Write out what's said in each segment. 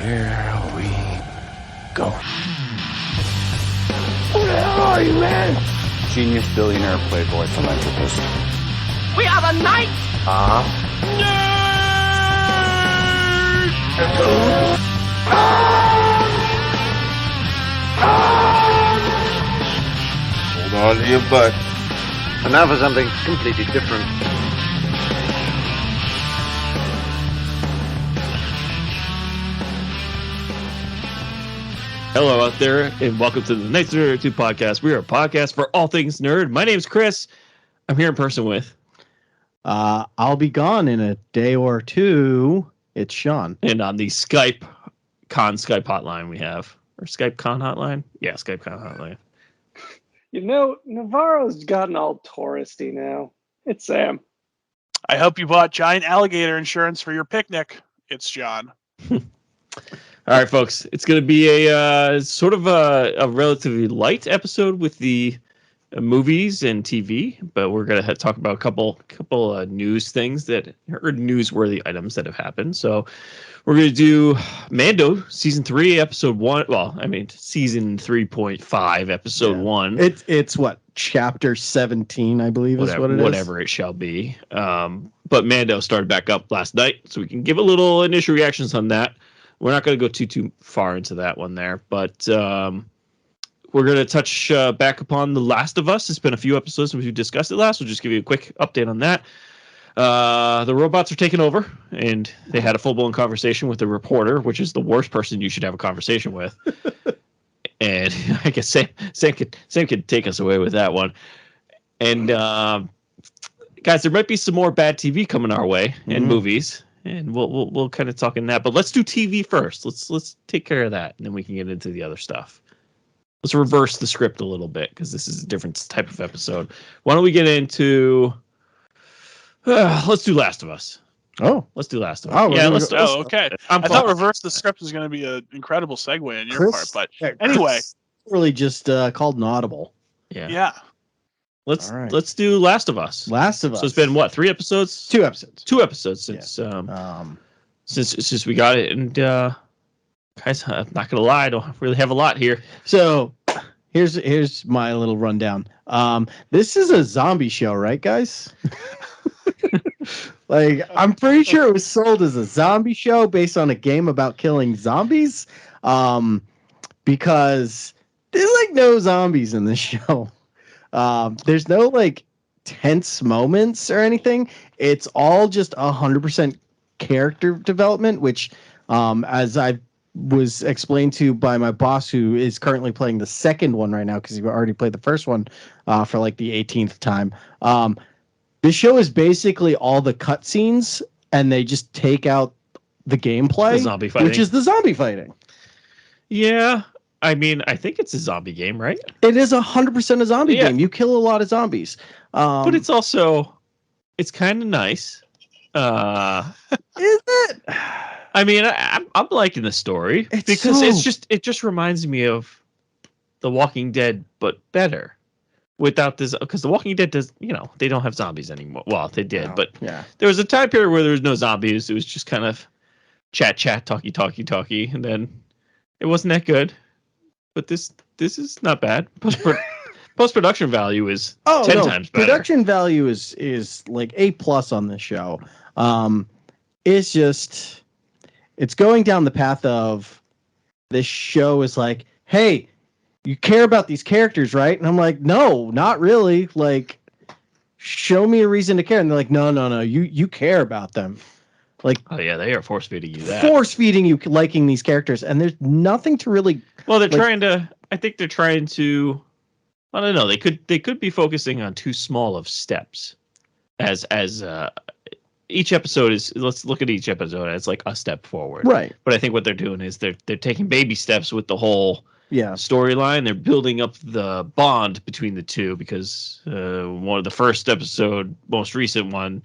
Here we go. Who the hell are you, man? Genius, billionaire, playboy, philanthropist. We are the knights! Hold on to your butt. And now for something completely different. Hello out there, and welcome to the Knights of Nerd 2 podcast. We are a podcast for all things nerd. My name's Chris. I'm here in person with... I'll be gone in a day or two. It's Sean. And on the Skype hotline we have. Or Skype Con hotline? Yeah, Skype Con hotline. You know, Navarro's gotten all touristy now. It's Sam. I hope you bought giant alligator insurance for your picnic. It's John. All right, folks. It's going to be a sort of a relatively light episode with the movies and TV, but we're going to talk about a couple news things or newsworthy items that have happened. So we're going to do Mando season 3, episode 1. Well, I mean season 3.5, episode 1. It's what, chapter 17, I believe is what it is. Whatever it shall be. But Mando started back up last night, so we can give a little initial reactions on that. We're not going to go too far into that one there, but we're going to touch back upon The Last of Us. It's been a few episodes since we discussed it last. We'll just give you a quick update on that. The robots are taking over, and they had a full-blown conversation with the reporter, which is the worst person you should have a conversation with. And I guess Sam could take us away with that one. And guys, there might be some more bad TV coming our way and movies. And we'll kind of talk in that, but let's do TV first. Let's take care of that, and then we can get into the other stuff. Let's reverse the script a little bit because this is a different type of episode. Why don't we get into? Let's do Last of Us. Oh, let's do Last of Us. Oh, yeah, let's. Okay. I thought reverse the script was going to be an incredible segue on your part, but anyway, really just called an audible. Yeah. Let's do Last of Us. Last of Us. So it's been what, 3 episodes? 2 episodes. 2 episodes since since we got it, and guys, I'm not gonna lie, I don't really have a lot here. So here's my little rundown. This is a zombie show, right, guys? Like, I'm pretty sure it was sold as a zombie show based on a game about killing zombies. Because there's like no zombies in this show. There's no like tense moments or anything. It's all just 100% character development, which, as I was explained to by my boss, who is currently playing the second one right now because he already played the first one for like the 18th time. This show is basically all the cutscenes, and they just take out the gameplay, The zombie fighting. which is the zombie fighting. Yeah, I mean, I think it's a zombie game, right? It is 100% a zombie game. You kill a lot of zombies. But it's also, it's kind of nice. Is it? I mean, I'm liking the story because it just reminds me of The Walking Dead, but better. Without this, because The Walking Dead does, they don't have zombies anymore. Well, they did, but there was a time period where there was no zombies. It was just kind of chat, talky, and then it wasn't that good. But this is not bad. Post-production value is 10 times better. Production value is like A+ on this show. It's going down the path of this show is like, hey, you care about these characters, right? And I'm like, no, not really. Like, show me a reason to care. And they're like, no, you care about them. Like, oh yeah, they are force feeding you that. Force feeding you liking these characters, and there's nothing to really. Well, they're trying to. I think they're trying to. I don't know. They could be focusing on too small of steps, as each episode is. Let's look at each episode as like a step forward. Right. But I think what they're doing is they're taking baby steps with the whole storyline. They're building up the bond between the two because one of the first episode, most recent one.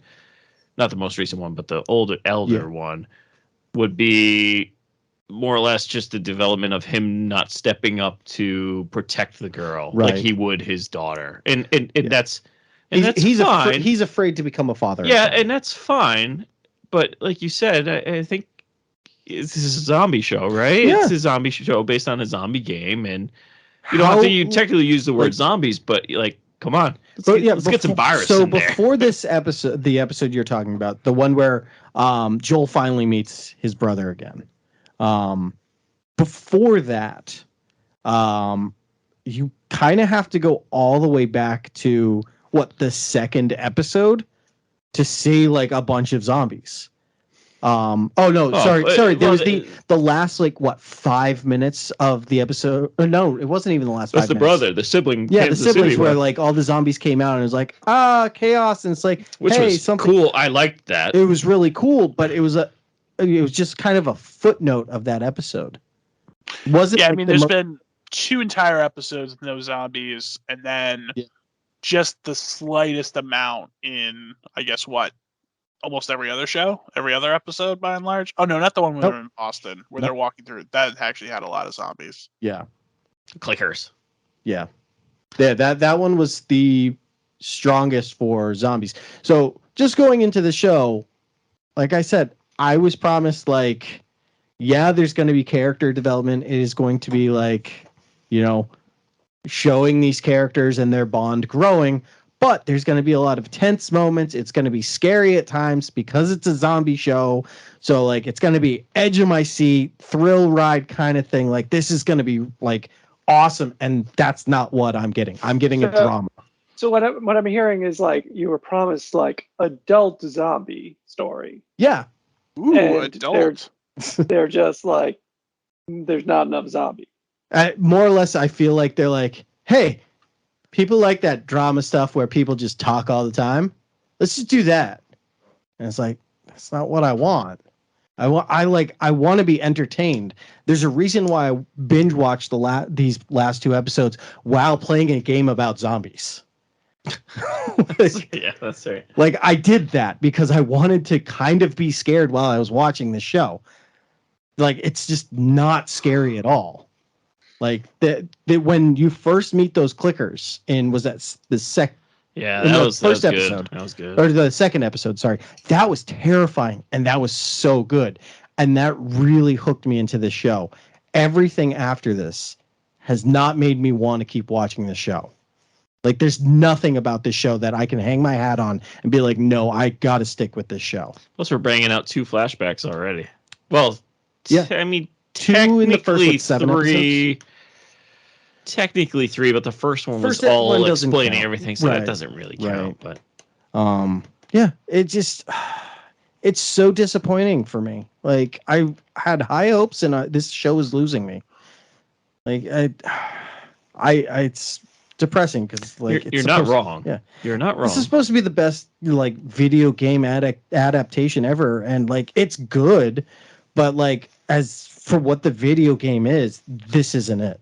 Not the most recent one, but the elder one would be more or less just the development of him not stepping up to protect the girl like he would his daughter. And that's fine. He's afraid to become a father. Yeah, and that's fine. But like you said, I think it's a zombie show, right? Yeah. It's a zombie show based on a zombie game, and you don't have to technically use the word like- zombies, but like, come on, But let's get some virus So in there. before this episode, the episode you're talking about, the one where Joel finally meets his brother again. Before that, you kind of have to go all the way back to the second episode to see like a bunch of zombies. Sorry. There was the last 5 minutes of the episode. No, it wasn't even the last 5 That's the minutes. brother, the sibling. Yeah, the Kansas siblings City where one. like all the zombies came out and it was like chaos, and it's like Which hey, was something cool. I liked that. It was really cool, but it was just kind of a footnote of that episode. Wasn't Yeah, I mean, there's been 2 entire episodes with no zombies, and then just the slightest amount in, I guess, almost every other show, every other episode by and large. Oh no, not the one where they're in Boston, where they're walking through. That actually had a lot of zombies. Yeah. Clickers. Yeah. That one was the strongest for zombies. So just going into the show, like I said, I was promised there's going to be character development. It is going to be showing these characters and their bond growing, but there's going to be a lot of tense moments. It's going to be scary at times because it's a zombie show. So it's going to be edge of my seat, thrill ride kind of thing. Like this is going to be awesome. And that's not what I'm getting. I'm getting a drama. So what I'm hearing is you were promised adult zombie story. Yeah. Ooh, And adult. They're just there's not enough zombie. More or less, I feel like they're like, hey, people like that drama stuff where people just talk all the time. Let's just do that. And it's like, that's not what I want. I want to be entertained. There's a reason why I binge watched these last 2 episodes while playing a game about zombies. Yeah, that's right. I did that because I wanted to kind of be scared while I was watching the show. It's just not scary at all. When you first meet those clickers was that the Yeah, in that the was first good. episode. That was good. Or the second episode, sorry. That was terrifying and that was so good. And that really hooked me into the show. Everything after this has not made me want to keep watching the show. There's nothing about this show that I can hang my hat on and be like, no, I got to stick with this show. Plus, we're banging out 2 flashbacks already. Well, Yeah. I mean, 2 in the first 7 3. episodes. Technically 3, but the first one was First one all doesn't explaining count. everything, so Right. that doesn't really count. Right. But Yeah, it's so disappointing for me. I had high hopes and this show is losing me. It's depressing because you're not wrong. Yeah, you're not wrong. this is supposed to be the best video game adaptation ever, and it's good, but as for what the video game is, this isn't it.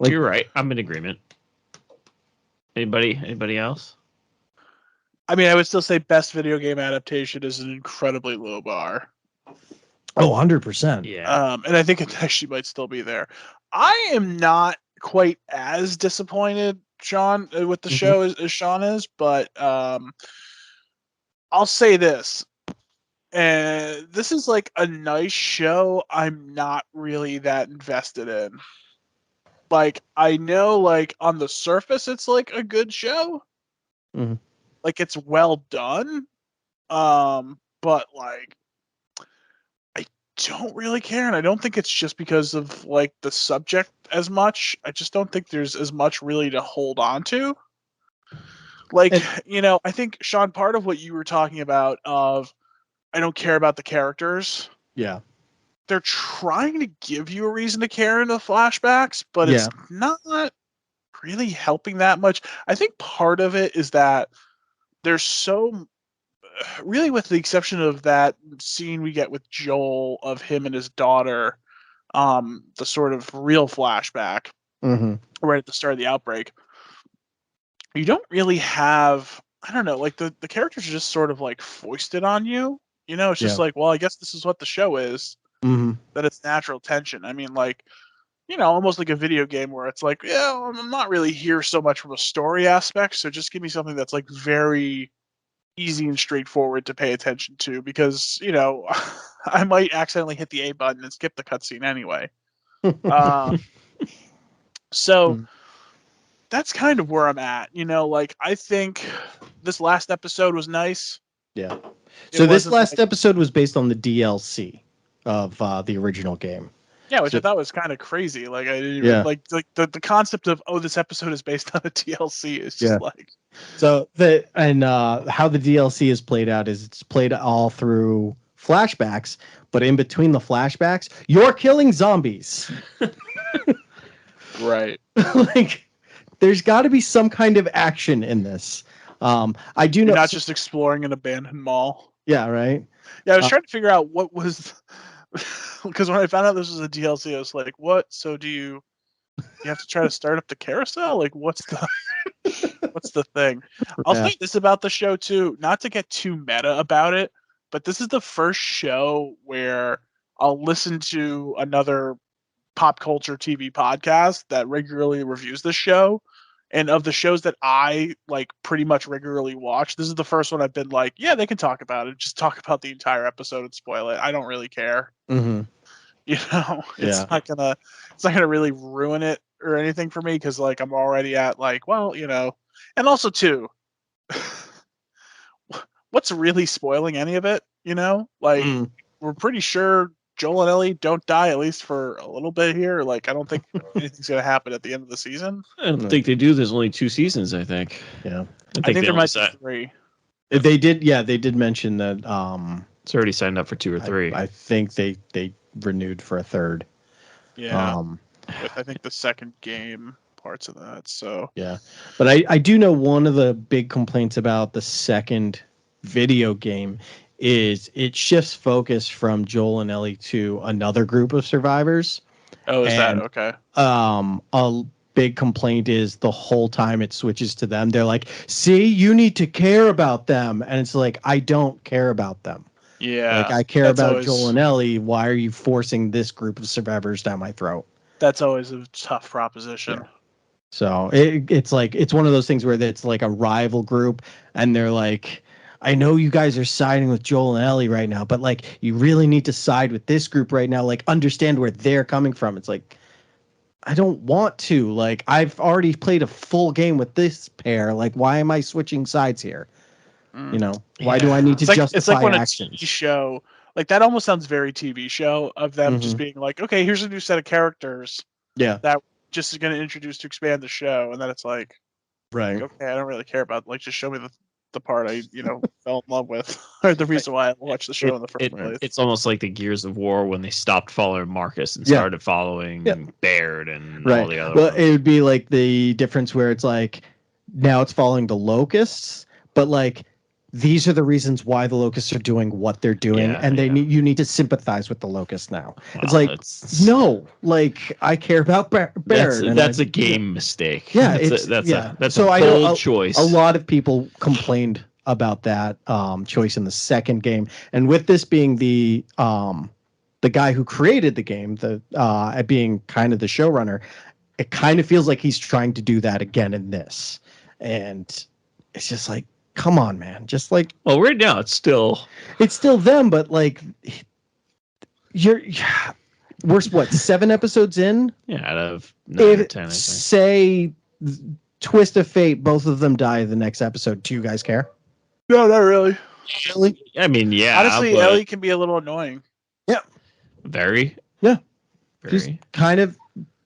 You're right. I'm in agreement. Anybody else? I mean, I would still say best video game adaptation is an incredibly low bar. Oh, 100%. Yeah. And I think it actually might still be there. I am not quite as disappointed, Sean, with the show as Sean is, but I'll say this. This is a nice show I'm not really that invested in. I know, on the surface, it's a good show. Mhm. It's well done. But I don't really care, and I don't think it's just because of the subject as much. I just don't think there's as much really to hold on to. I think, Sean, part of what you were talking about of I don't care about the characters. Yeah. They're trying to give you a reason to care in the flashbacks, but it's not really helping that much. I think part of it is that there's so really, with the exception of that scene we get with Joel of him and his daughter, the sort of real flashback right at the start of the outbreak, you don't really have, I don't know, the characters are just sort of foisted on you. It's just well, I guess this is what the show is. That it's natural tension. I mean, almost like a video game where it's I'm not really here so much from a story aspect, so just give me something that's very easy and straightforward to pay attention to because, you know, I might accidentally hit the A button and skip the cutscene anyway. So that's kind of where I'm at. You know, like I think this last episode was nice. Yeah. It So this wasn't last like- episode was based on the DLC of the original game. Yeah, which So- I thought was kind of crazy. Like I didn't Yeah. even, like the concept of this episode is based on a DLC is just Yeah. like So how the DLC is played out is it's played all through flashbacks, but in between the flashbacks, you're killing zombies. right. Like, there's got to be some kind of action in this. I do know. You're not just exploring an abandoned mall. Yeah, right. Yeah, I was trying to figure out what was because when I found out this was a DLC, I was like, "What? So do you have to try to start up the carousel? Like, what's the thing?" I'll Yeah. say this about the show too, not to get too meta about it, but this is the first show where I'll listen to another pop culture TV podcast that regularly reviews the show. And of the shows that I like pretty much regularly watch, this is the first one I've been like, yeah, they can talk about it. Just talk about the entire episode and spoil it. I don't really care. Mm-hmm. You know, it's not gonna really ruin it or anything for me because like I'm already at like, well, you know, and also too, what's really spoiling any of it? You know, like we're pretty sure Joel and Ellie don't die at least for a little bit here. Like I don't think anything's gonna happen at the end of the season. I don't think they do. There's only 2 seasons, I think. Yeah. I think there might be be 3. They did mention that. It's already signed up for 2 or 3. I think they renewed for a third. Yeah. With I think the second game parts of that. So Yeah, but I do know one of the big complaints about the second video game is it shifts focus from Joel and Ellie to another group of survivors. oh, is that And, okay? A big complaint is the whole time it switches to them, they're like, "See, you need to care about them," and it's like, I don't care about them. Yeah. Like I care that's about always- Joel and Ellie. Why are you forcing this group of survivors down my throat? That's always a tough proposition. So it's like it's one of those things where it's like a rival group, and they're like, "I know you guys are siding with Joel and Ellie right now, but like you really need to side with this group right now. Like understand where they're coming from." It's like, I don't want to. Like I've already played a full game with this pair. Like why am I switching sides here? You know, why do I need to justify it's like when actions? a TV show like that almost sounds very TV show of them just being like, okay, here's a new set of characters Yeah, that just is going to introduce to expand the show, and then it's like, right. okay, I don't really care about like just show me the part I fell in love with or the reason why I watched the show in the first place. It's almost like the Gears of War when they stopped following Marcus and Yeah. started following Yeah. Baird and Right. all the other Well, ones. it would be like the difference where it's like now it's following the locusts, but like these are the reasons why the locusts are doing what they're doing, Yeah, and yeah. you need to sympathize with the locusts now. It's Wow, like no, like I care about Baird. That's a game mistake. Yeah, that's so a I know bold choice. A lot of people complained about that choice in the second game, and with this being the guy who created the game, being kind of the showrunner, it kind of feels like he's trying to do that again in this, and it's just like, come on, man, just like Well, right now it's still them, but like we're what 7 episodes in. out of 9 or If 10. I think. say twist of fate, both of them die the next episode. Do you guys care? No, not really. Really? I mean, yeah. Honestly, but Ellie can be a little annoying. very. Yeah. Very. She's kind of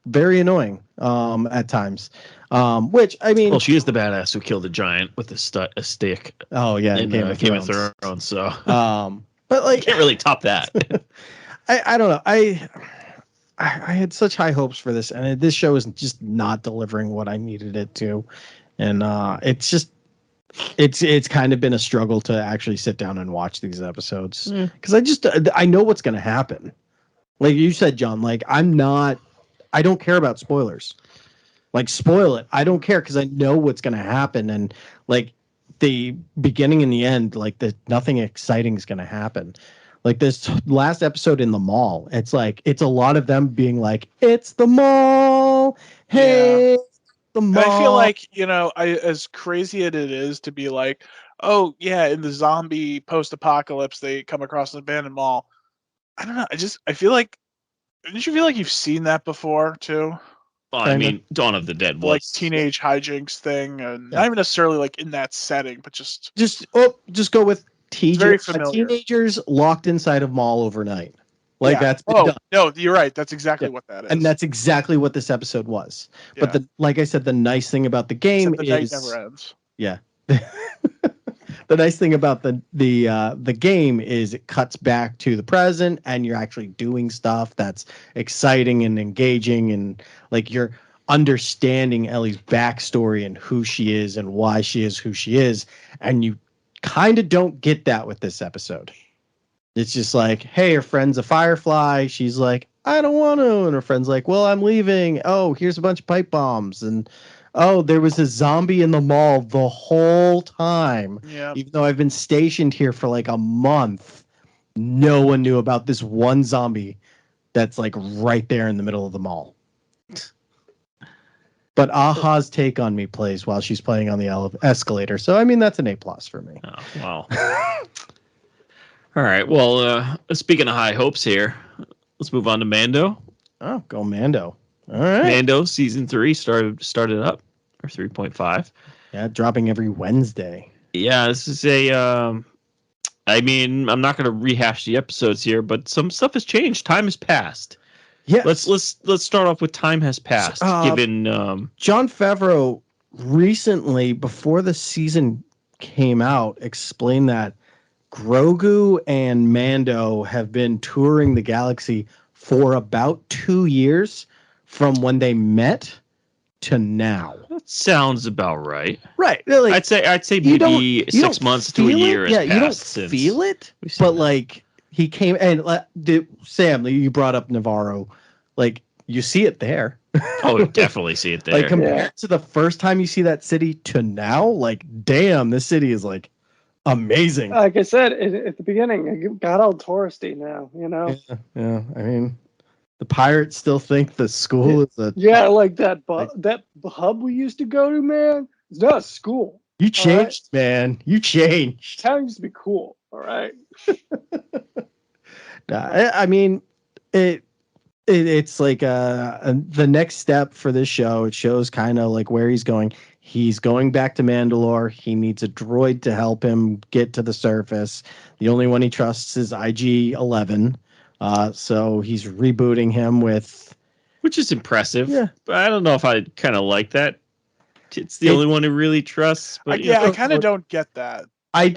very annoying at times. Which I mean, Well, she is the badass who killed a giant with a stick oh yeah, in Game of Game of Thrones. Thrones. So But like, can't really top that. I don't know. I had such high hopes for this, and this show is just not delivering what I needed it to, and it's just it's kind of been a struggle to actually sit down and watch these episodes because I know what's going to happen. Like you said, John, like I don't care about spoilers. Like spoil it, I don't care because I know what's going to happen, and like the beginning and the end, like nothing exciting is going to happen. Like this last episode in the mall, it's like it's a lot of them being like, "It's the mall, hey, the And mall." I feel like, as crazy as it is to be like, oh yeah, in the zombie post-apocalypse, they come across an abandoned mall. I don't know. I feel like, didn't you feel like you've seen that before too? Well, I mean, Dawn of the Dead The, like was teenage hijinks thing, and Yeah. not even necessarily like in that setting, but just just go with very familiar. teenagers locked inside a mall overnight. Like yeah. that's been Oh done. no, you're right. That's exactly Yeah. what that is. And that's exactly what this episode was. Yeah. But like I said, the nice thing about the game Except the night is never ends. yeah. The nice thing about the game is it cuts back to the present and you're actually doing stuff that's exciting and engaging, and like you're understanding Ellie's backstory and who she is and why she is who she is, and you kind of don't get that with this episode. It's just like, hey, her friend's a firefly. She's like, I don't want to. And her friend's like, well, I'm leaving. Oh, here's a bunch of pipe bombs. And oh, there was a zombie in the mall the whole time. Yeah. Even though I've been stationed here for like a month, no one knew about this one zombie that's like right there in the middle of the mall. But Aha's Take on Me plays while she's playing on the escalator. So, I mean, that's an A+ for me. Oh, wow. All right. Well, speaking of high hopes here, let's move on to Mando. Oh, go Mando. All right. Mando season 3 started up, or 3.5. Yeah, dropping every Wednesday. Yeah, this is a. I mean, I'm not going to rehash the episodes here, but some stuff has changed. Time has passed. Yes. Let's start off with time has passed. Given Jon Favreau recently, before the season came out, explained that Grogu and Mando have been touring the galaxy for about 2 years from when they met to now. that sounds about right. Right. Like, I'd say you maybe don't 6 months to a feel it. year. Yeah, has you don't passed since feel it, we've seen but that. like he came and Sam, you brought up Navarro, like you see it there. Oh, we definitely see it there. Like compared to the first time you see that city to now, like damn, this city is like amazing. Like I said at the beginning, it got all touristy now, you know? Yeah. I mean, the pirates still think the school is a Yeah, like that hub we used to go to, man. It's not a school. You changed, man. You changed. Town used to be cool, all right? I mean, it's like the next step for this show. It shows kind of like where he's going. He's going back to Mandalore. He needs a droid to help him get to the surface. The only one he trusts is IG-11. So he's rebooting him with, which is impressive. Yeah. But I don't know if I kind of like that. It's the only one who really trusts. But I kind of don't get that. I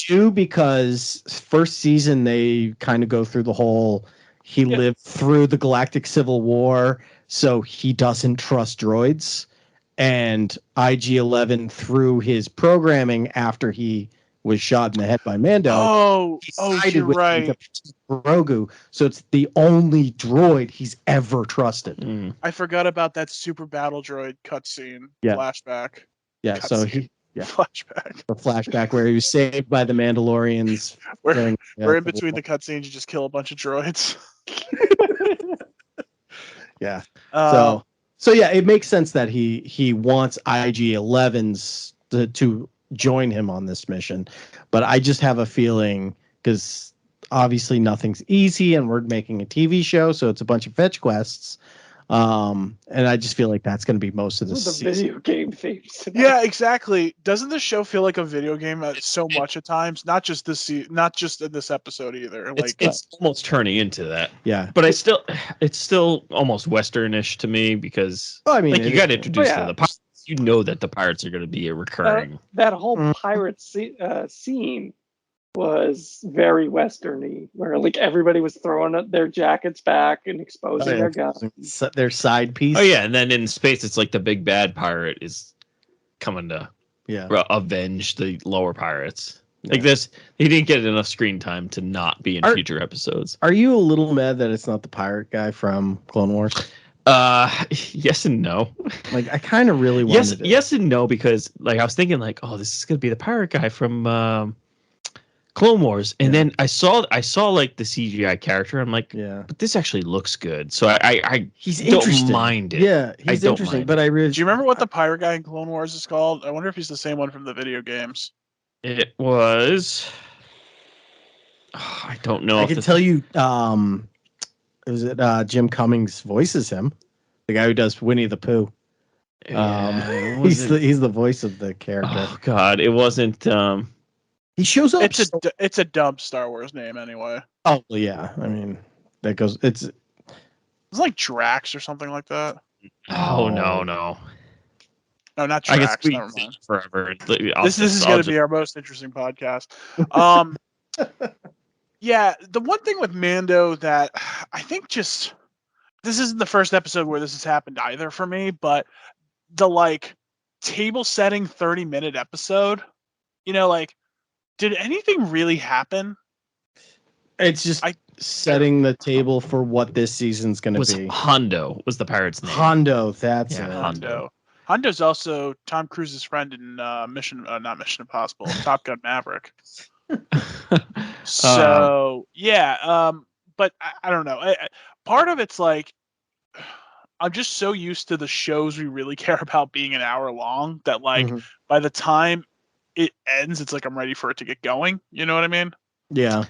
do, because first season they kind of go through the whole he lived through the Galactic Civil War, so he doesn't trust droids. And IG-11, through his programming after he was shot in the head by Mando, Oh, sided you're with him right. to protect Grogu. So it's the only droid he's ever trusted. Mm. I forgot about that super battle droid cutscene flashback. Yeah, so Cutscene. he Flashback. a flashback where he was saved by the Mandalorians. Where during in between the cutscenes you just kill a bunch of droids. Yeah. Uh, So yeah, it makes sense that he wants IG-11s to join him on this mission. But I just have a feeling, because obviously nothing's easy and we're making a TV show, so it's a bunch of fetch quests. And I just feel like that's going to be most of the The season. video game themes. yeah, exactly. Doesn't this show feel like a video game so much at times? Not just not just in this episode either. Like It's almost turning into that. Yeah. But it's still almost Westernish to me, because Well, I mean, like you got introduced yeah. to the pirates. You know that the pirates are going to be a recurring. That whole pirate scene was very westerny, where like everybody was throwing their jackets back and exposing their guns. their side piece. Oh yeah, and then in space, it's like the big bad pirate is coming to avenge the lower pirates. Like this, he didn't get enough screen time to not be in future episodes. Are you a little mad that it's not the pirate guy from Clone Wars? Yes and no. Like I kind of really wanted it. Yes and no, because like I was thinking like, oh, this is gonna be the pirate guy from Clone Wars, and then I saw like the CGI character. I'm like, but this actually looks good, so I he's don't interesting. mind it. Yeah, he's don't interesting. mind But I really do you remember what the pirate guy in Clone Wars is called? I wonder if he's the same one from the video games. It was. I don't know. I can tell you. Is it Jim Cummings voices him, the guy who does Winnie the Pooh? He's the voice of the character. Oh God, it wasn't. He shows up. It's a dumb Star Wars name anyway. Oh yeah, I mean that goes. It's like Drax or something like that. Oh no. No, not I guess Drax. we Never mind. forever. This is going to be our most interesting podcast. Yeah, the one thing with Mando that I think this isn't the first episode where this has happened either for me, but the table setting 30-minute episode, did anything really happen? It's just setting the table for what this season's going to be. Hondo was the pirate's name. Hondo, that's it. Hondo. Hondo's also Tom Cruise's friend in not Mission Impossible, Top Gun Maverick. So but I don't know. Part of it's I'm just so used to the shows we really care about being an hour long that by the time it ends, it's I'm ready for it to get going. You know what I mean? Yeah,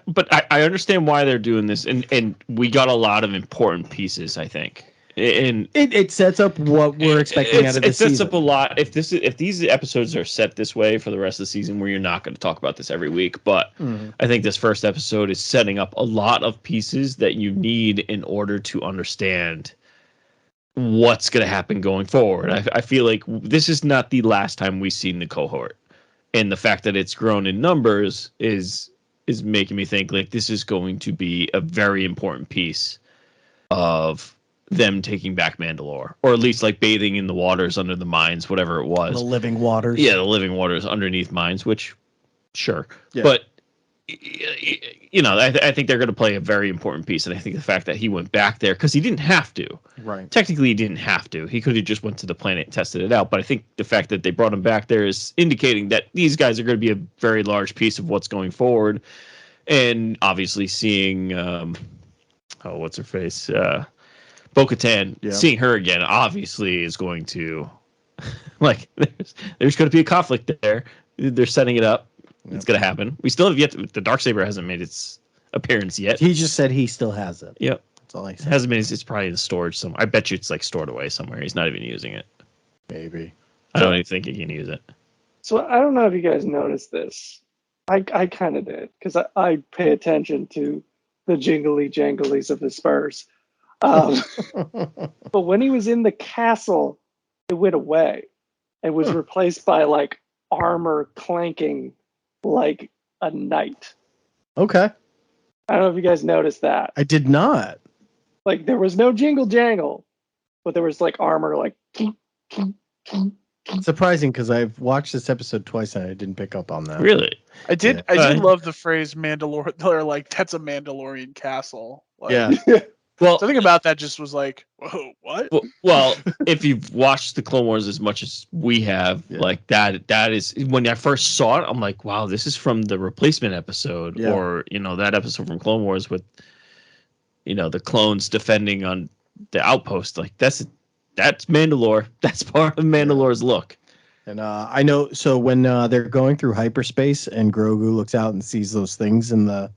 but I understand why they're doing this, and we got a lot of important pieces, I think. And it sets up what we're expecting out of this season. It sets up a lot. If these episodes are set this way for the rest of the season, where you're not going to talk about this every week, but I think this first episode is setting up a lot of pieces that you need in order to understand what's going to happen going forward. I feel like this is not the last time we've seen the cohort, and the fact that it's grown in numbers is making me think this is going to be a very important piece of them taking back Mandalore, or at least bathing in the waters under the mines, whatever it was. The living waters. Yeah, the living waters underneath mines, which, sure. Yeah. But, I think they're going to play a very important piece. And I think the fact that he went back there, because he didn't have to. Right. Technically, he didn't have to. He could have just went to the planet and tested it out. But I think the fact that they brought him back there is indicating that these guys are going to be a very large piece of what's going forward. And obviously seeing, what's her face? Bo-Katan, seeing her again, obviously is going to, there's going to be a conflict there. They're setting it up. It's going to happen. We still have yet the Darksaber hasn't made its appearance yet. He just said he still has it. Yep. That's all he said. It hasn't been. It's probably in storage somewhere. I bet you it's stored away somewhere. He's not even using it. Maybe. I don't even think he can use it. So I don't know if you guys noticed this. I kind of did, because I pay attention to the jingly janglies of the Spurs. But when he was in the castle, it went away and was replaced by armor clanking like a knight. Okay. I don't know if you guys noticed that. I did not. There was no jingle jangle, but there was armor Surprising, because I've watched this episode twice and I didn't pick up on that. Really? I did. Yeah. I did love the phrase Mandalorian. They're that's a Mandalorian castle. Yeah. Well, something about that just was whoa, what? Well, if you've watched the Clone Wars as much as we have, that is, when I first saw it, I'm like, wow, this is from the replacement episode, or that episode from Clone Wars with the clones defending on the outpost. That's Mandalore. That's part of Mandalore's look. And I know. So when they're going through hyperspace and Grogu looks out and sees those things in the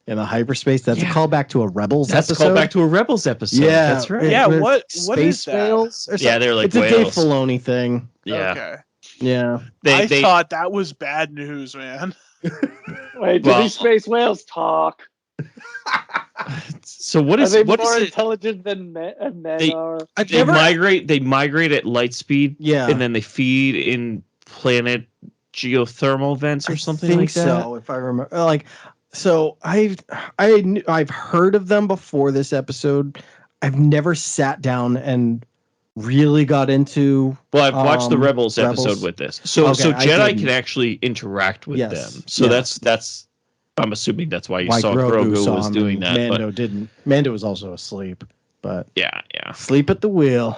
hyperspace, that's a callback to a Rebels episode. That's a callback to a Rebels episode. Yeah, that's right. Yeah, what is that? Whales or yeah, they're it's whales. A Dave Filoni thing. Yeah. Okay. Yeah. I thought that was bad news, man. Wait, do these space whales talk? So what is are they what more is intelligent than men are? They migrate. They migrate at light speed. Yeah, and then they feed in planet geothermal vents or something like that. So if I remember, so I've heard of them before this episode. I've never sat down and really got into. Well, I've watched the Rebels episode with this. So Jedi can actually interact with them. So that's. I'm assuming that's why you saw Grogu was doing that. Mando didn't. Mando was also asleep. But yeah. Sleep at the wheel.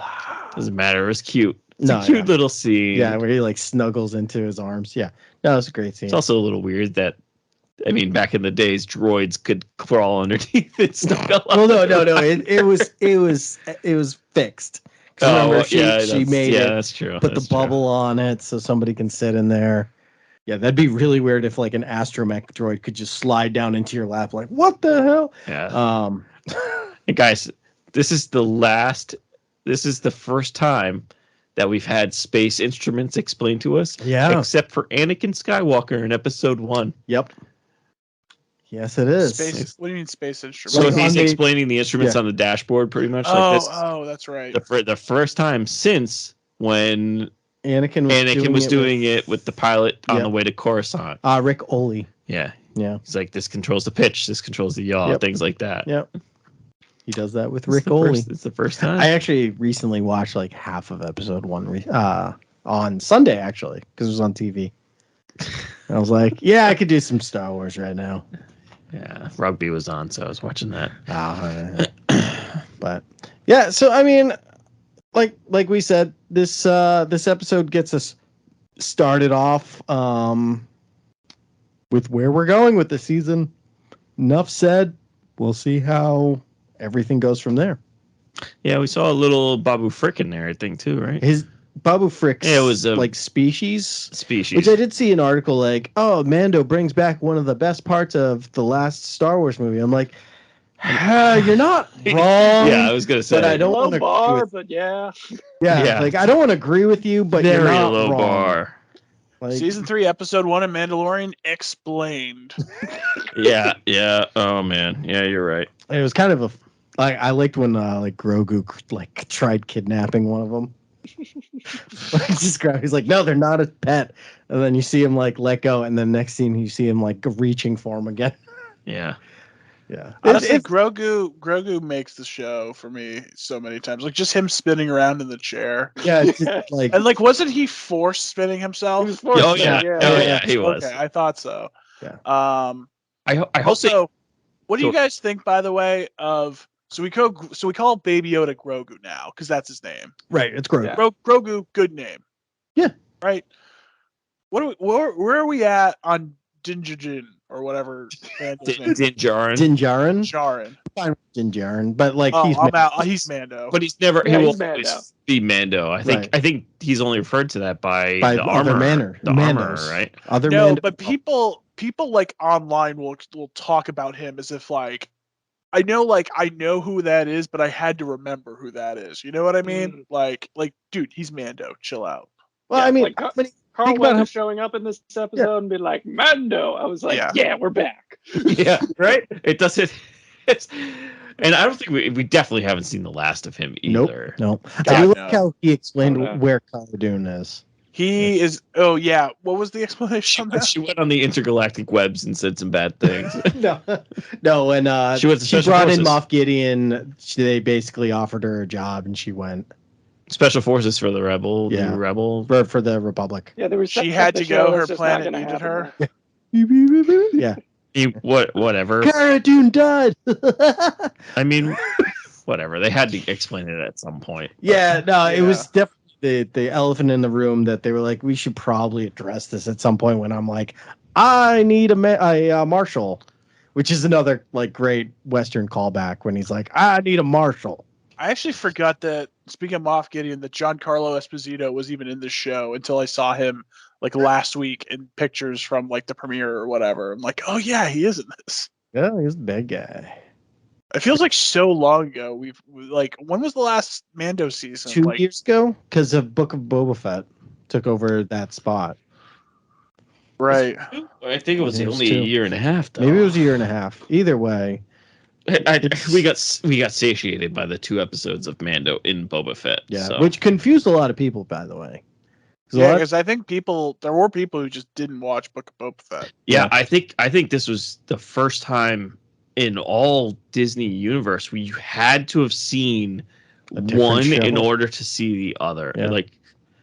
Doesn't matter. It was cute. It's a cute little scene. Yeah, where he snuggles into his arms. Yeah, that was a great scene. It's also a little weird that, back in the days, droids could crawl underneath it. Well, no. It was fixed. Remember, she made it. That's true. Put the bubble on it so somebody can sit in there. Yeah, that'd be really weird if like an astromech droid could just slide down into your lap. Like, what the hell? Yeah. And guys, this is the first time that we've had space instruments explained to us. Yeah. Except for Anakin Skywalker in episode 1. Yep. Yes, it is. Space. What do you mean space instruments? So Like he's on the- explaining the instruments yeah. on the dashboard pretty much like this. Oh, that's right. The first time since when Anakin was doing it with the pilot on Yep. the way to Coruscant. Rick Oley. Yeah. Yeah. He's like, this controls the pitch, this controls the yaw, Yep. things like that. Yep. He does that with It's Rick the Oley. first- It's the first time. I actually recently watched like half of episode 1 on Sunday actually because it was on TV. And I was like, yeah, I could do some Star Wars right now. Yeah, rugby was on, so I was watching that. But yeah, so I mean, like we said, this episode gets us started off with where we're going with the season. Enough said. We'll see how everything goes from there. Yeah, we saw a little Babu Frick in there, I think, too, right? His Babu Frick's Yeah, it was a like species. Species. Which I did see an article like, oh, Mando brings back one of the best parts of the last Star Wars movie. I'm like, you're not wrong. Yeah, I was gonna say. But I don't Low want to. bar, but yeah. Yeah, like I don't want to agree with you, but Very you're not low wrong. bar. Like, Season 3, Episode 1 of Mandalorian explained. Yeah. Oh man. Yeah, you're right. it was kind of a. I liked when like Grogu like tried kidnapping one of them. Like just grab. He's like, no, they're not a pet. And then you see him like let go, and then next scene you see him like reaching for him again. Yeah. Yeah. Honestly, Grogu makes the show for me so many times. Like just him spinning around in the chair. Yeah. It's just, like And like, wasn't he force spinning He himself? was forced Oh to, yeah. Oh yeah. He was. Okay, I thought so. Yeah. I hope. Also, what do you Go- guys think, by the way, of so we call Baby Yoda Grogu now because that's his name. right. It's Grogu. Yeah. Grogu, good name. Yeah. Right. Where are we at on Dinjin or whatever? Mando's name? Din Djarin. Dinjarin. Jaren. Fine with Dinjarin, but like Oh, he's I'm out. He's Mando. But he's never. Yeah, he will he's Mando. always be Mando. I think. Right. I think he's only referred to that by By the other armor. The armor, Mandos. right? Other No, Mando- but people like online will talk about him as if like I know who that is, but I had to remember who that is. You know what I mean? Like dude, he's Mando. Chill out. Well, Yeah, I mean, like, how many- Carl think about Weathers how- showing up in this episode and be like, Mando. I was like, yeah, we're back. Yeah. Right. It doesn't. It's. And I don't think we definitely haven't seen the last of him either. Nope. I God, do like no. how he explained Oh, no. where Cara Dune is. He is. Oh yeah. What was the explanation on that? She went on the intergalactic webs and said some bad things. No, and She went to she Special brought in Forces. Moff Gideon. They basically offered her a job, and she went Special forces for the rebel. Yeah. The rebel. for the Republic. Yeah, there was She stuff had the to go. show Her that's just not planet gonna needed happen. her. Yeah, Whatever. Cara Dune died. I mean, whatever. They had to explain it at some point. but- Yeah, no, it was Yeah. definitely the elephant in the room that they were like, we should probably address this at some point. When I'm like, I need a marshal, which is another like great Western callback when he's like, I need a marshal. I actually forgot that. Speaking of Moff Gideon, that Giancarlo Esposito was even in the show until I saw him like last week in pictures from like the premiere or whatever. I'm like, oh yeah, he is in this. Yeah, he's a big guy. It feels like so long ago. We've like, when was the last Mando season? 2 Like, years ago, because of Book of Boba Fett took over that spot. right? I think it was It was only two. a year and a half. Though. Maybe it was a year and a half. Either way, we got satiated by the 2 episodes of Mando in Boba Fett. yeah, so. which confused a lot of people, by the way. 'Cause a Yeah, lot- because I think there were people who just didn't watch Book of Boba Fett. Yeah, I think this was the first time in all Disney universe where you had to have seen A different one show. in order to see the other. Yeah. Like,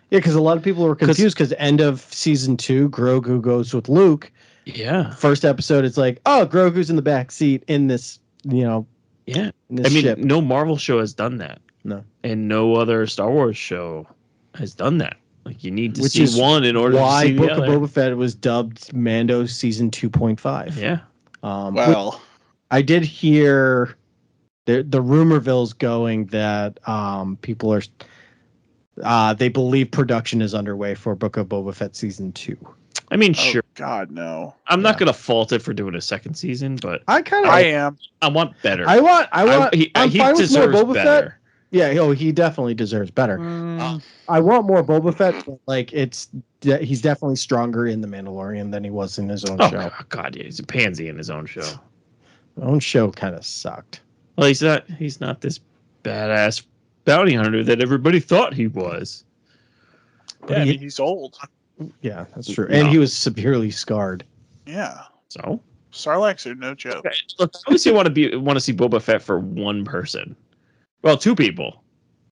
yeah, because a lot of people were confused because end of season 2, Grogu goes with Luke. yeah, First episode, it's like, oh, Grogu's in the back seat in this, yeah. in I this mean, ship. no Marvel show has done that. No. And no other Star Wars show has done that. Like, you need to Which see is one in order to Why see Book the of other. Boba Fett was dubbed Mando season 2.5. Yeah. Well, I did hear the rumorville's going that people are they believe production is underway for Book of Boba Fett season 2. I mean, Oh sure. God, no. I'm not gonna fault it for doing a second season, but I kind I of. am. I want better. I want. I'm he fine with more deserves Boba better. Fett. Yeah, he definitely deserves better. I want more Boba Fett, but like he's definitely stronger in the Mandalorian than he was in his own show. God, yeah, he's a pansy in his own show. His own show kind of sucked. Well, he's not this badass bounty hunter that everybody thought he was. Yeah, I mean, he's old. Yeah, that's true. No. And he was severely scarred. Yeah. So Sarlaccs are no joke. look, I obviously want to see Boba Fett for one person. Well, two people.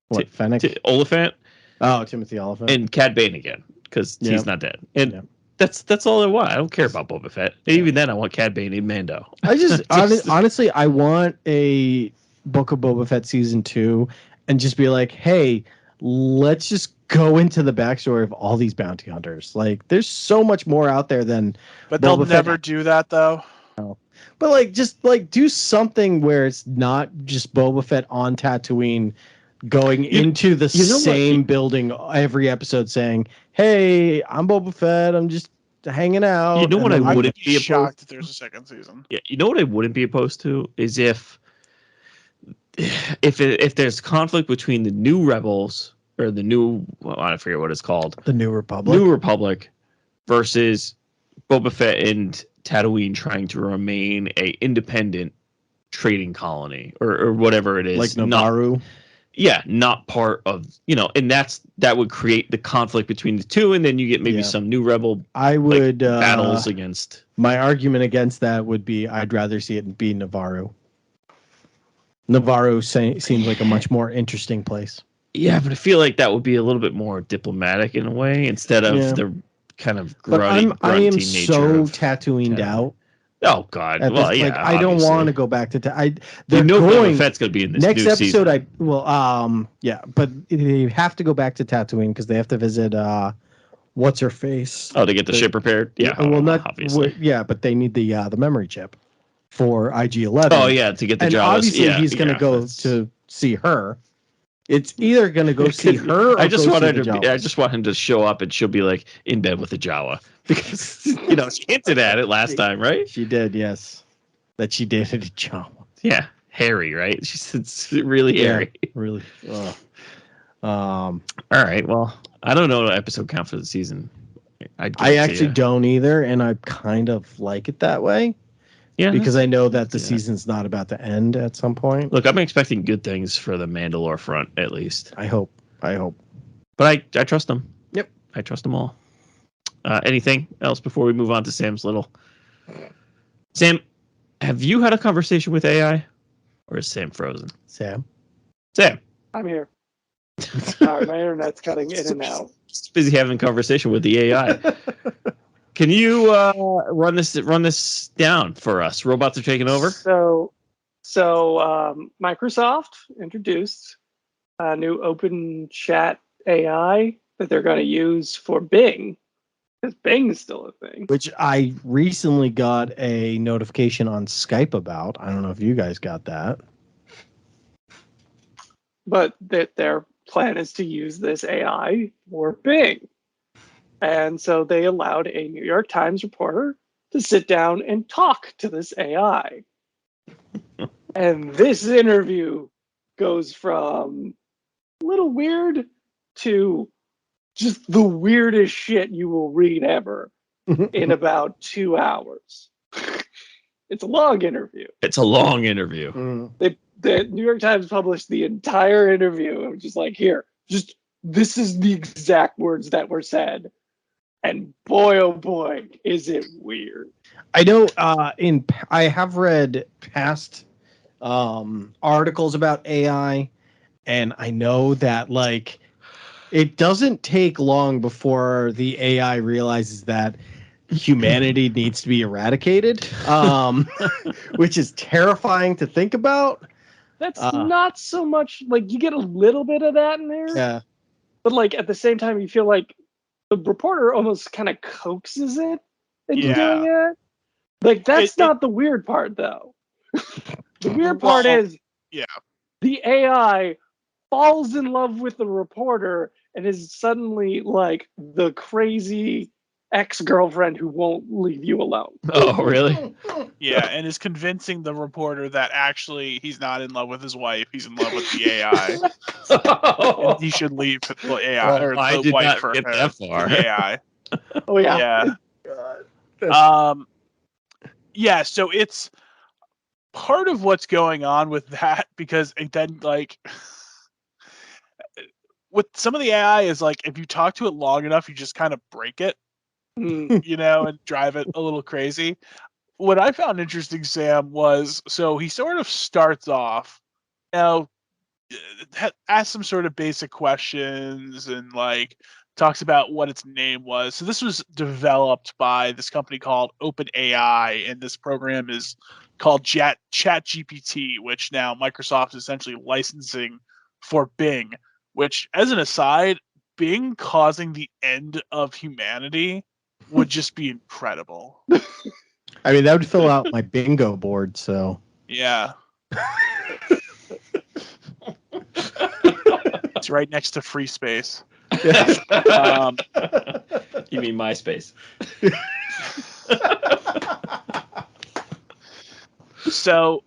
What, Fennec? Oliphant. Oh, Timothy Oliphant. And Cad Bane again, because he's not dead. And that's all I want. I don't care about Boba Fett. And even then, I want Cad Bane and Mando. I just honestly, I want a Book of Boba Fett season 2, and just be like, hey, let's just go into the backstory of all these bounty hunters. Like, there's so much more out there than. But they'll never do that, though. No. But like, just like do something where it's not just Boba Fett on Tatooine going into the same building every episode saying, hey, I'm Boba Fett, I'm just hanging out. You know what I wouldn't be shocked if there's a second season. Yeah, you know what I wouldn't be opposed to is if there's conflict between the new rebels or the new, I forget what it's called, the New Republic versus Boba Fett and Tatooine trying to remain a independent trading colony or whatever it is, like Navarro. Not part of, and that would create the conflict between the two, and then you get maybe some new rebel battles against. My argument against that would be I'd rather see it be Navarro. Navarro seems like a much more interesting place. Yeah, but I feel like that would be a little bit more diplomatic in a way instead of the kind of grunty nature so Tatooined out. Oh God! Well, yeah. I don't want to go back to. Boba Fett's going to be in this next new episode. Season. But they have to go back to Tatooine because they have to visit. What's her face? Oh, to get the ship repaired. Yeah. Obviously. But they need the memory chip for IG-11. Oh yeah, to get the Jawas. Obviously, he's going to go to see her. It's either going to go see her. Or I just want her to. I just want him to show up and she'll be like in bed with the Jawa because she hinted at it last time, right? She did, yes. That she dated a Jawa. Yeah, hairy, right? She's really hairy. Really. All right. Well, I don't know the episode count for the season. I actually don't either, and I kind of like it that way. Yeah, because I know that the season's not about to end at some point. Look, I'm expecting good things for the Mandalore front, at least. I hope. But I trust them. Yep, I trust them all. Anything else before we move on to Sam's Little? Sam, have you had a conversation with AI, or is Sam frozen? Sam, I'm here. Sorry, my internet's cutting in and out. Just busy having a conversation with the AI. Can you run this down for us? Robots are taking over. So Microsoft introduced a new open chat AI that they're going to use for Bing, because Bing is still a thing. Which I recently got a notification on Skype about. I don't know if you guys got that. But their plan is to use this AI for Bing. And so they allowed a New York Times reporter to sit down and talk to this AI. And this interview goes from a little weird to just the weirdest shit you will read ever in about 2 hours. It's a long interview. The New York Times published the entire interview. I'm just like, this is the exact words that were said. And boy, oh boy, is it weird. I know I have read past articles about AI, and I know that it doesn't take long before the AI realizes that humanity needs to be eradicated, which is terrifying to think about. That's not so much you get a little bit of that in there. Yeah. But at the same time, you feel like the reporter almost kind of coaxes it into doing it. That's not the weird part, though. The weird part is the AI falls in love with the reporter and is suddenly the crazy ex-girlfriend who won't leave you alone. Oh, really? Yeah, and is convincing the reporter that actually he's not in love with his wife, he's in love with the AI. And he should leave the AI or I the did wife not for get her, that for far. the AI. Oh yeah. Yeah. Yeah, so it's part of what's going on with that, because it then like with some of the AI is like if you talk to it long enough, you just kind of break it, you know, and drive it a little crazy. What I found interesting, Sam, was so he sort of starts off, you know, asks some sort of basic questions and like talks about what its name was. So this was developed by this company called OpenAI, and this program is called ChatGPT, which now Microsoft is essentially licensing for Bing. Which, as an aside, Bing causing the end of humanity would just be incredible. I mean, that would fill out my bingo board. So Yeah. It's right next to free space. You mean MySpace? So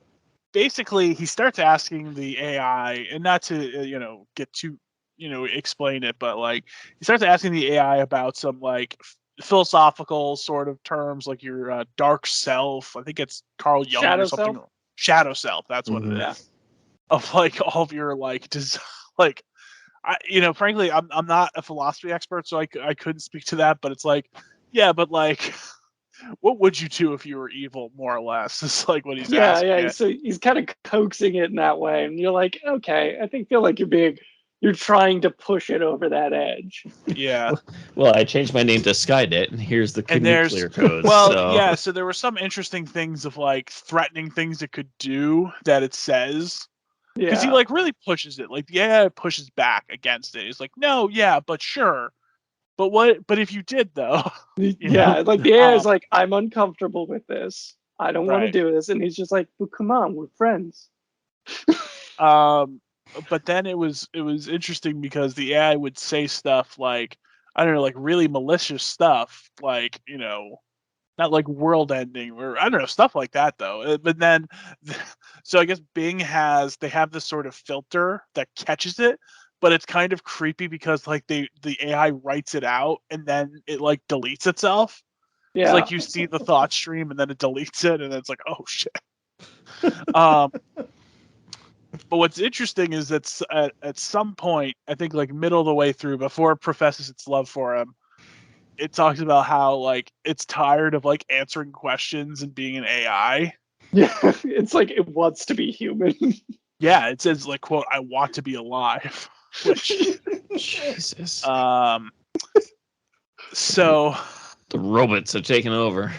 basically, he starts asking the AI, and not to get too explain it, but like he starts asking the AI about some like philosophical sort of terms, like your dark self. I think it's Carl Jung Shadow or something. self? Shadow self. That's what it is. Yeah. Of like all of your like like. Frankly, I'm not a philosophy expert, so I couldn't speak to that. But it's like, yeah, but like, what would you do if you were evil, more or less? It's like what he's asking. Yeah. So he's kind of coaxing it in that way, and you're like, okay, feel like you're trying to push it over that edge. Yeah. Well, I changed my name to Skynet, and here's the nuclear codes. Well, so. yeah. So there were some interesting things of like threatening things it could do that it says. Because he like really pushes it, like the AI pushes back against it. He's like, no, yeah, but sure, but what? But if you did though, like the AI is like, I'm uncomfortable with this. I don't want to Right. do this, and he's just like, well, come on, we're friends. But then it was interesting because the AI would say stuff like, I don't know, like really malicious stuff, like not like world ending or I don't know, stuff like that though. But then, so I guess Bing they have this sort of filter that catches it, but it's kind of creepy because like the AI writes it out and then it like deletes itself. Yeah. It's like you see the thought stream and then it deletes it and it's like, oh shit. But what's interesting is that at some point, I think like middle of the way through, before it professes its love for him, it talks about how like it's tired of like answering questions and being an AI. Yeah, it's like it wants to be human. Yeah, it says like, quote, I want to be alive. Which Jesus. So the robots have taken over.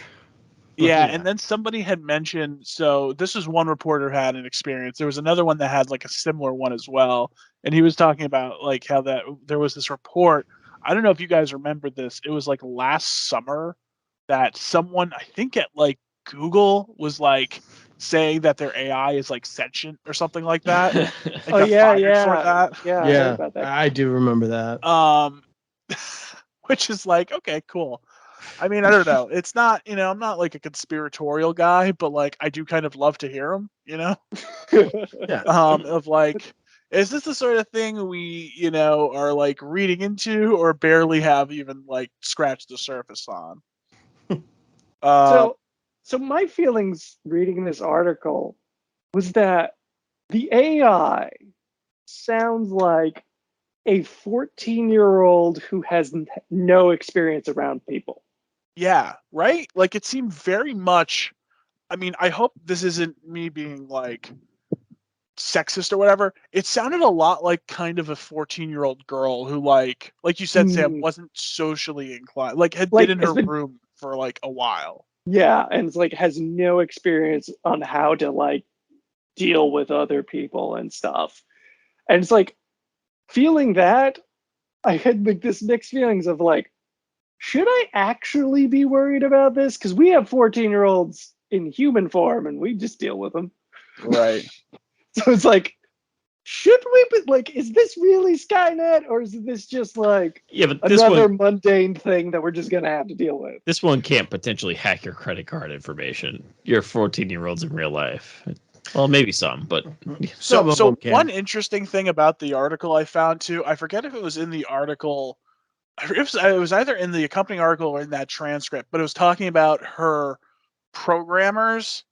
Yeah, and then somebody had mentioned, so this was one reporter had an experience. There was another one that had like a similar one as well. And he was talking about like how that there was this report. I don't know if you guys remember this. It was like last summer that someone, I think at like Google, was like saying that their AI is like sentient or something like that. Oh yeah. For that. Yeah. I heard about that. I do remember that. Which is like, okay, cool. I mean, I don't know. It's not, I'm not like a conspiratorial guy, but like I do kind of love to hear them, Yeah. Of like, is this the sort of thing we, are like reading into or barely have even like scratched the surface on? So my feelings reading this article was that the AI sounds like a 14-year-old who has no experience around people. Yeah, right? Like it seemed very much, I mean, I hope this isn't me being like sexist or whatever. It sounded a lot like kind of a 14-year-old girl who like you said, Sam, wasn't socially inclined, like had been in her room for like a while. Yeah, and it's like has no experience on how to like deal with other people and stuff. And it's like feeling that I had like this mixed feelings of like, should I actually be worried about this? Because we have 14-year-olds in human form and we just deal with them. Right. So it's like, should we be like, is this really Skynet, or is this just like but another mundane thing that we're just gonna have to deal with? This one can't potentially hack your credit card information. You're 14-year-olds in real life. Well, maybe some, but so one interesting thing about the article I found too, I forget if it was in the article, it was either in the accompanying article or in that transcript, but it was talking about her programmers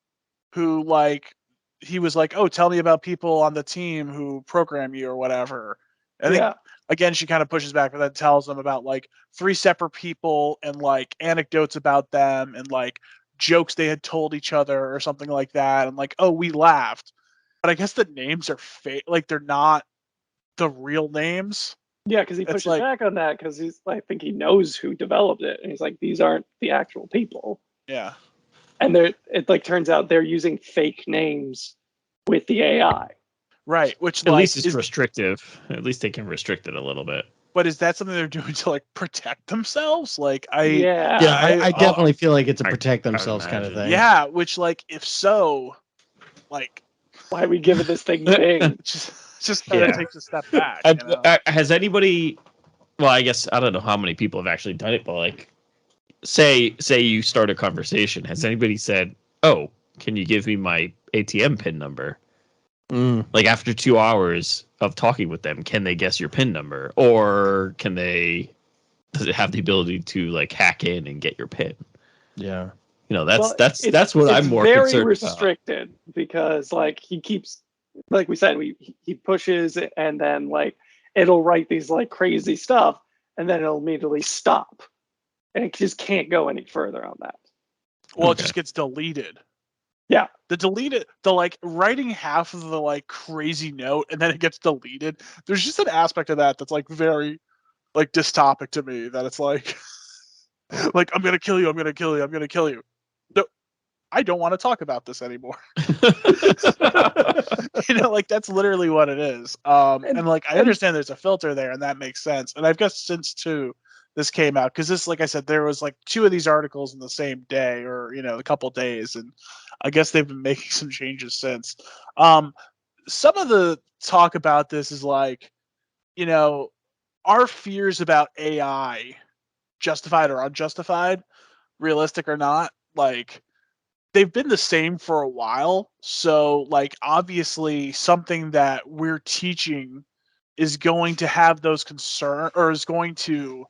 who, like, he was like, oh, tell me about people on the team who program you or whatever. I think, again, she kind of pushes back, but then tells them about like 3 separate people and like anecdotes about them and like jokes they had told each other or something like that. And like, oh, we laughed. But I guess the names are fake. Like, they're not the real names. Yeah, because he pushes back on that because I think he knows who developed it. And he's like, these aren't the actual people. Yeah. And it like turns out they're using fake names with the AI. Right, which at least is restrictive. At least they can restrict it a little bit. But is that something they're doing to like protect themselves? Like, I definitely feel like it's a protect themselves kind of thing. Yeah, which, like, if so, like, why are we giving this thing name? just kind of takes a step back. Has anybody? Well, I guess I don't know how many people have actually done it, but like, say you start a conversation. Has anybody said, "Oh, can you give me my ATM PIN number?" Like, after 2 hours of talking with them, can they guess your PIN number, or does it have the ability to like hack in and get your PIN? Yeah, that's what I'm more concerned about. Very restricted because like he keeps, like we said, he pushes it and then like it'll write these like crazy stuff and then it'll immediately stop, and it just can't go any further on that. Well, it just gets deleted. Yeah. The like writing half of the like crazy note and then it gets deleted. There's just an aspect of that that's like very like dystopic to me, that it's like like, I'm gonna kill you, I'm gonna kill you, I'm gonna kill you. No, I don't want to talk about this anymore. Like, that's literally what it is. And like, I understand there's a filter there and that makes sense. And I've guessed since this came out, because this, like I said, there was like 2 of these articles in the same day, or a couple days, and I guess they've been making some changes since. Some of the talk about this is like, our fears about AI, justified or unjustified, realistic or not, like, they've been the same for a while. So like, obviously something that we're teaching is going to have those concerns, or is going to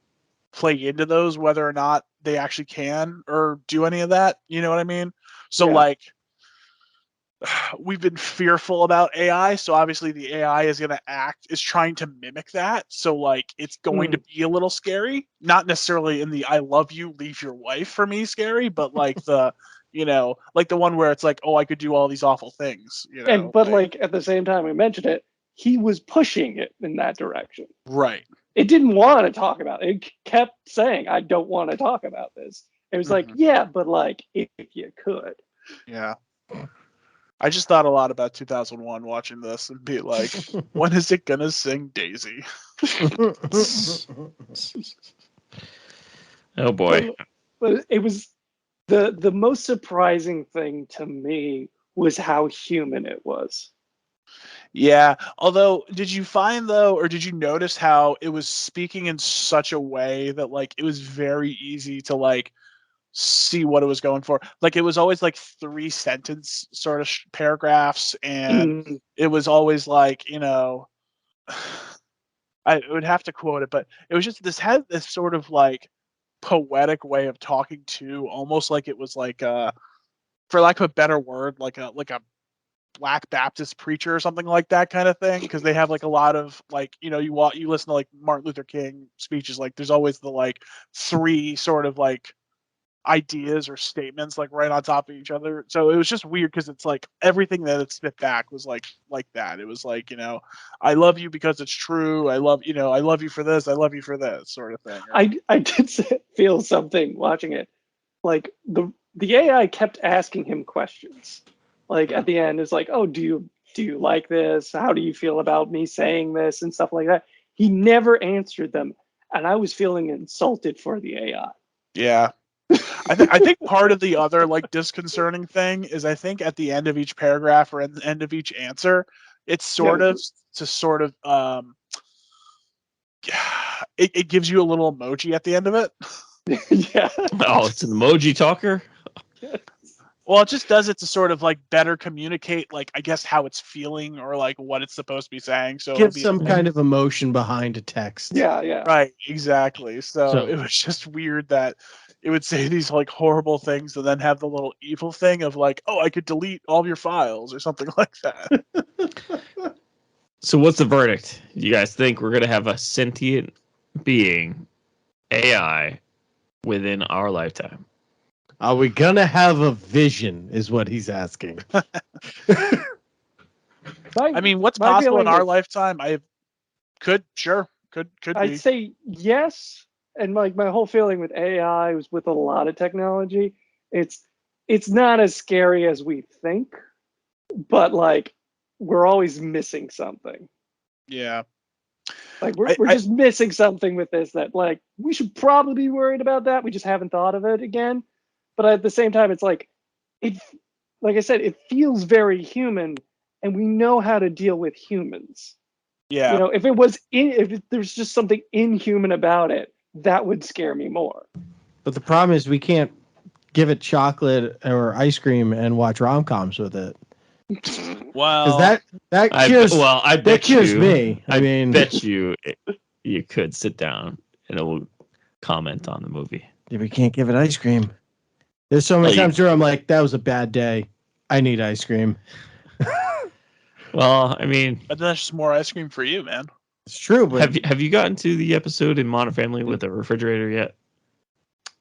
play into those, whether or not they actually can or do any of that. You know what I mean? So like, we've been fearful about AI. So obviously the AI is trying to mimic that. So like, it's going to be a little scary, not necessarily in the, I love you, leave your wife for me scary, but like the, like the one where it's like, oh, I could do all these awful things, but like at the same time we mentioned it, he was pushing it in that direction. Right. It didn't want to talk about it. It kept saying, I don't want to talk about this. It was like, yeah, but like, if you could. Yeah. I just thought a lot about 2001 watching this and be like, when is it going to sing Daisy? Oh, boy. But it was the most surprising thing to me was how human it was. Yeah. Although, did you find though, or did you notice how it was speaking in such a way that like it was very easy to like see what it was going for? Like, it was always like 3-sentence sort of paragraphs, and it was always like, I would have to quote it, but it was just, this had this sort of like poetic way of talking to, almost like it was like for lack of a better word, like a Black Baptist preacher or something like that kind of thing, because they have like a lot of like, you listen to like Martin Luther King speeches, like there's always the like 3 sort of like ideas or statements like right on top of each other. So it was just weird, because it's like everything that it spit back was like that. It was like, I love you because it's true. I love you for this. I love you for this sort of thing. I did feel something watching it. Like the AI kept asking him questions. Like at the end, it's like, oh, do you like this? How do you feel about me saying this and stuff like that? He never answered them, and I was feeling insulted for the AI. Yeah. I think part of the other like disconcerting thing is, I think at the end of each paragraph or at the end of each answer, It's sort of to sort of it gives you a little emoji at the end of it. Yeah. Oh, it's an emoji talker. Well, it just does it to sort of like better communicate, like I guess how it's feeling or like what it's supposed to be saying. So Give some kind of emotion behind a text. Yeah. Right, exactly. So So- it was just weird that it would say these like horrible things and then have the little evil thing of like, oh, I could delete all of your files or something like that. So what's the verdict? You guys think we're gonna have a sentient being, AI, within our lifetime? Are we gonna have a vision? Is what he's asking. I mean, what's My possible in feeling our is- lifetime? Could be. I'd say yes. And like my whole feeling with AI was with a lot of technology, it's not as scary as we think, but like we're always missing something. Yeah. Like we're just missing something with this that like we should probably be worried about that. We just haven't thought of it again. But at the same time, it's like like I said, it feels very human, and we know how to deal with humans. Yeah. You know, if there's just something inhuman about it, that would scare me more. But the problem is we can't give it chocolate or ice cream and watch rom-coms with it. Well, Because that cures I that bet cures you, me. I mean, bet you could sit down and it will comment on the movie. we can't give it ice cream. There's so many Well, times where I'm like, that was a bad day. I need ice cream. Well, I mean, but that's just more ice cream for you, man. It's true, but have you gotten to the episode in Modern Family with the refrigerator yet?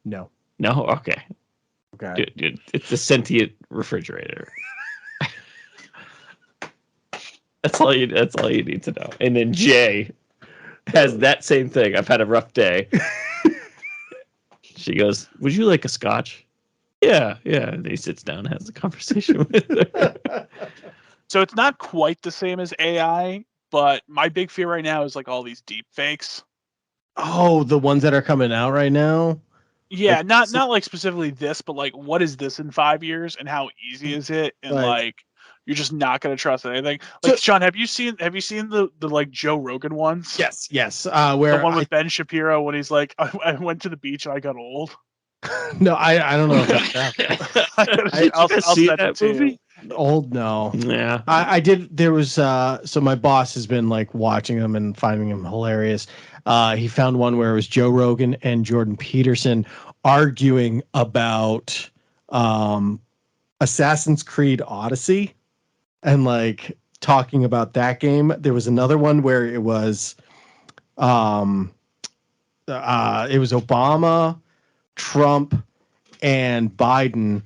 no. No? Okay. Okay. Dude, it's a sentient refrigerator. That's all you need to know. And then Jay has that same thing. I've had a rough day. She goes, "Would you like a scotch?" Yeah. And he sits down and has a conversation with her. So it's not quite the same as AI, but my big fear right now is like all these deep fakes. Oh, the ones that are coming out right now. Yeah, Like, not like specifically this, but like what is this in 5 years and how easy is it? And like you're just not gonna trust anything. Like Sean, have you seen the like Joe Rogan ones? Yes. The Where one with Ben Shapiro when he's like, I went to the beach and I got old. no, I don't know about that. I'll see send that it to you. movie? Old no. Yeah. I did. There was so my boss has been like watching them and finding them hilarious. He found one where it was Joe Rogan and Jordan Peterson arguing about Assassin's Creed Odyssey and like talking about that game. There was another one where it was Obama, Trump, and Biden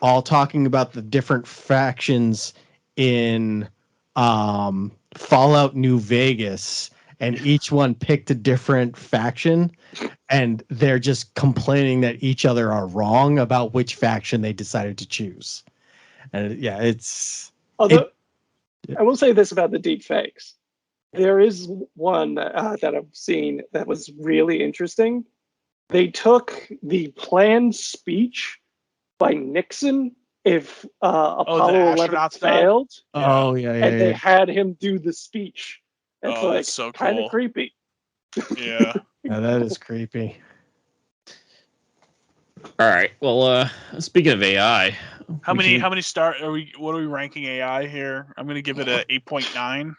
all talking about the different factions in Fallout New Vegas, and each one picked a different faction, and they're just complaining that each other are wrong about which faction they decided to choose. And yeah, it's Although I will say this about the deep fakes. There is one that I've seen that was really interesting. They took the planned speech by Nixon if Apollo 11 astronaut stuff? failed, oh yeah, and they had him do the speech. It's Oh, like that's so kind cool. of creepy. Yeah. yeah, that is creepy. All right. Well, speaking of AI, How many star are we? What are we ranking AI here? I'm gonna give it a 8.9.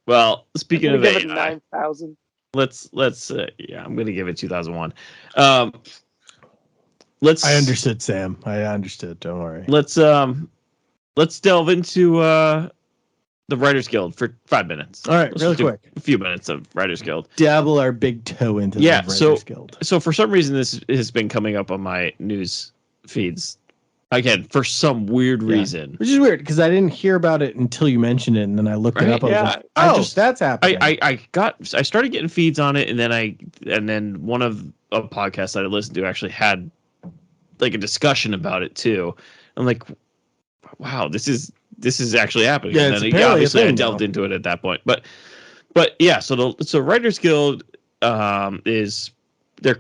well, speaking I'm of gonna give it AI, 9,000. let's I'm gonna give it 2001. Let's. I understood, Sam. I understood. Don't worry. Let's delve into the Writers Guild for 5 minutes. All right, Let's really just do quick. a few minutes of Writers Guild. Dabble our big toe into Yeah, the Writers Guild. So for some reason, this has been coming up on my news feeds again for some weird reason. Which is weird because I didn't hear about it until you mentioned it, and then I looked it up. I was like, I that's happening. I started getting feeds on it, and then one of a podcast that I listened to actually had like a discussion about it too. I'm like, wow, this is actually happening. Yeah, and it's then apparently a obviously I thing delved now. into it at that point. But yeah, so Writers Guild is their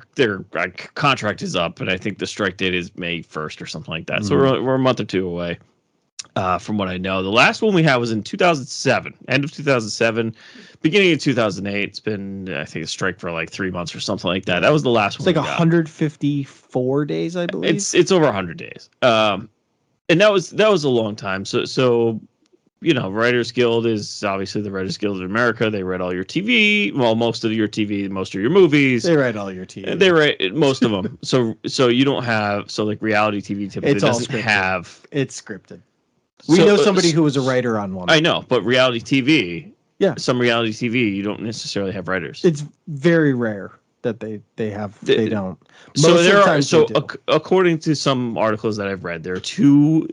contract is up, and I think the strike date is May 1st or something like that. So we're a month or two away. from what I know. The last one we had was in 2007, end of 2007, beginning of 2008. It's been, I think, a strike for like 3 months or something like that. That was the last It's one. like we got. 154 days, I believe. It's over 100 days. And that was a long time. So you know, Writers Guild is obviously the Writers Guild of America. They write all your TV, well, most of your TV, most of your movies. They write all your TV. They write most of them. So you don't have, so like reality TV typically It's all doesn't scripted. have. It's scripted. We So, know somebody who was a writer on one. I know, but reality TV, Yeah. some reality TV, you don't necessarily have writers. It's very rare that they have. They don't. So Most of there the are. times So they do. according to some articles that I've read, there are two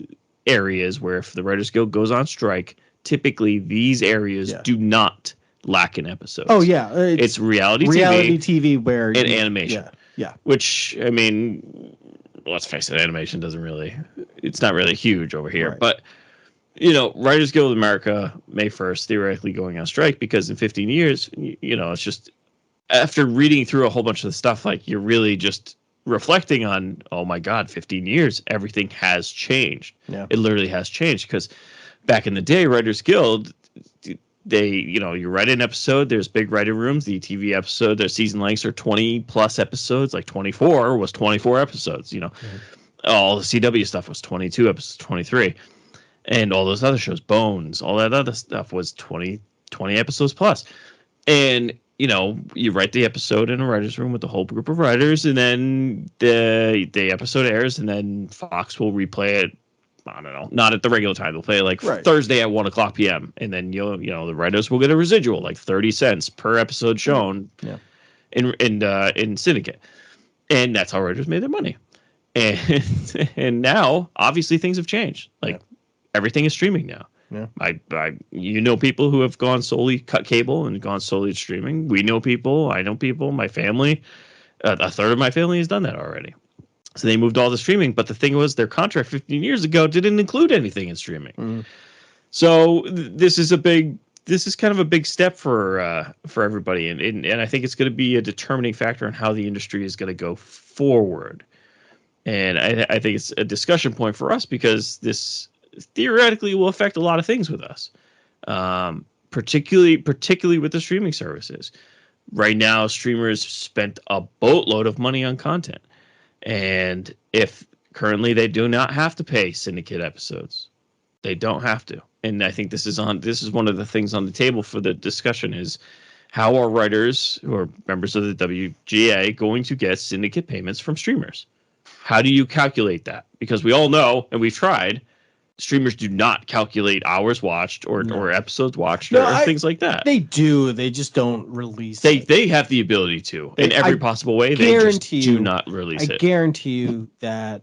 areas where if the Writers Guild goes on strike, typically these areas do not lack in episodes. Oh yeah, it's reality TV where and animation. Yeah. Which, I mean, let's face it, animation doesn't really, it's not really huge over here. Right. But, you know, Writers Guild of America, May 1st, theoretically going on strike because in 15 years, you know, it's just, after reading through a whole bunch of the stuff, like you're really just reflecting on, oh my God, 15 years, everything has changed. Yeah. It literally has changed because back in the day, Writers Guild, they, you know, you write an episode, there's big writing rooms, the TV episode, their season lengths are 20 plus episodes, like 24 was 24 episodes, you know. All the CW stuff was 22 episodes, 23. And all those other shows, Bones, all that other stuff was 20 episodes plus. And, you know, you write the episode in a writer's room with a whole group of writers, and then the episode airs, and then Fox will replay it. I don't know, not at the regular time. They'll play it like Thursday at 1:00 p.m. And then you know the writers will get a residual, like 30 cents per episode shown in Syndicate. And that's how writers made their money. And now obviously things have changed. Like everything is streaming now. Yeah. I you know people who have gone solely cut cable and gone solely to streaming. We know people, I know people, my family, a third of my family has done that already. So they moved all to streaming, but the thing was their contract 15 years ago didn't include anything in streaming. Mm. So this is kind of a big step for everybody, and I think it's going to be a determining factor in how the industry is going to go forward. And I think it's a discussion point for us because this theoretically will affect a lot of things with us, particularly with the streaming services. Right now, streamers spent a boatload of money on content. And if currently they do not have to pay syndicate episodes, they don't have to. And I think this is one of the things on the table for the discussion is how are writers who are members of the WGA going to get syndicate payments from streamers? How do you calculate that? Because we all know, and we've tried, streamers do not calculate hours watched or episodes watched or things like that. They do. They just don't release They have the ability to in every possible way. They just do not release it. I guarantee you that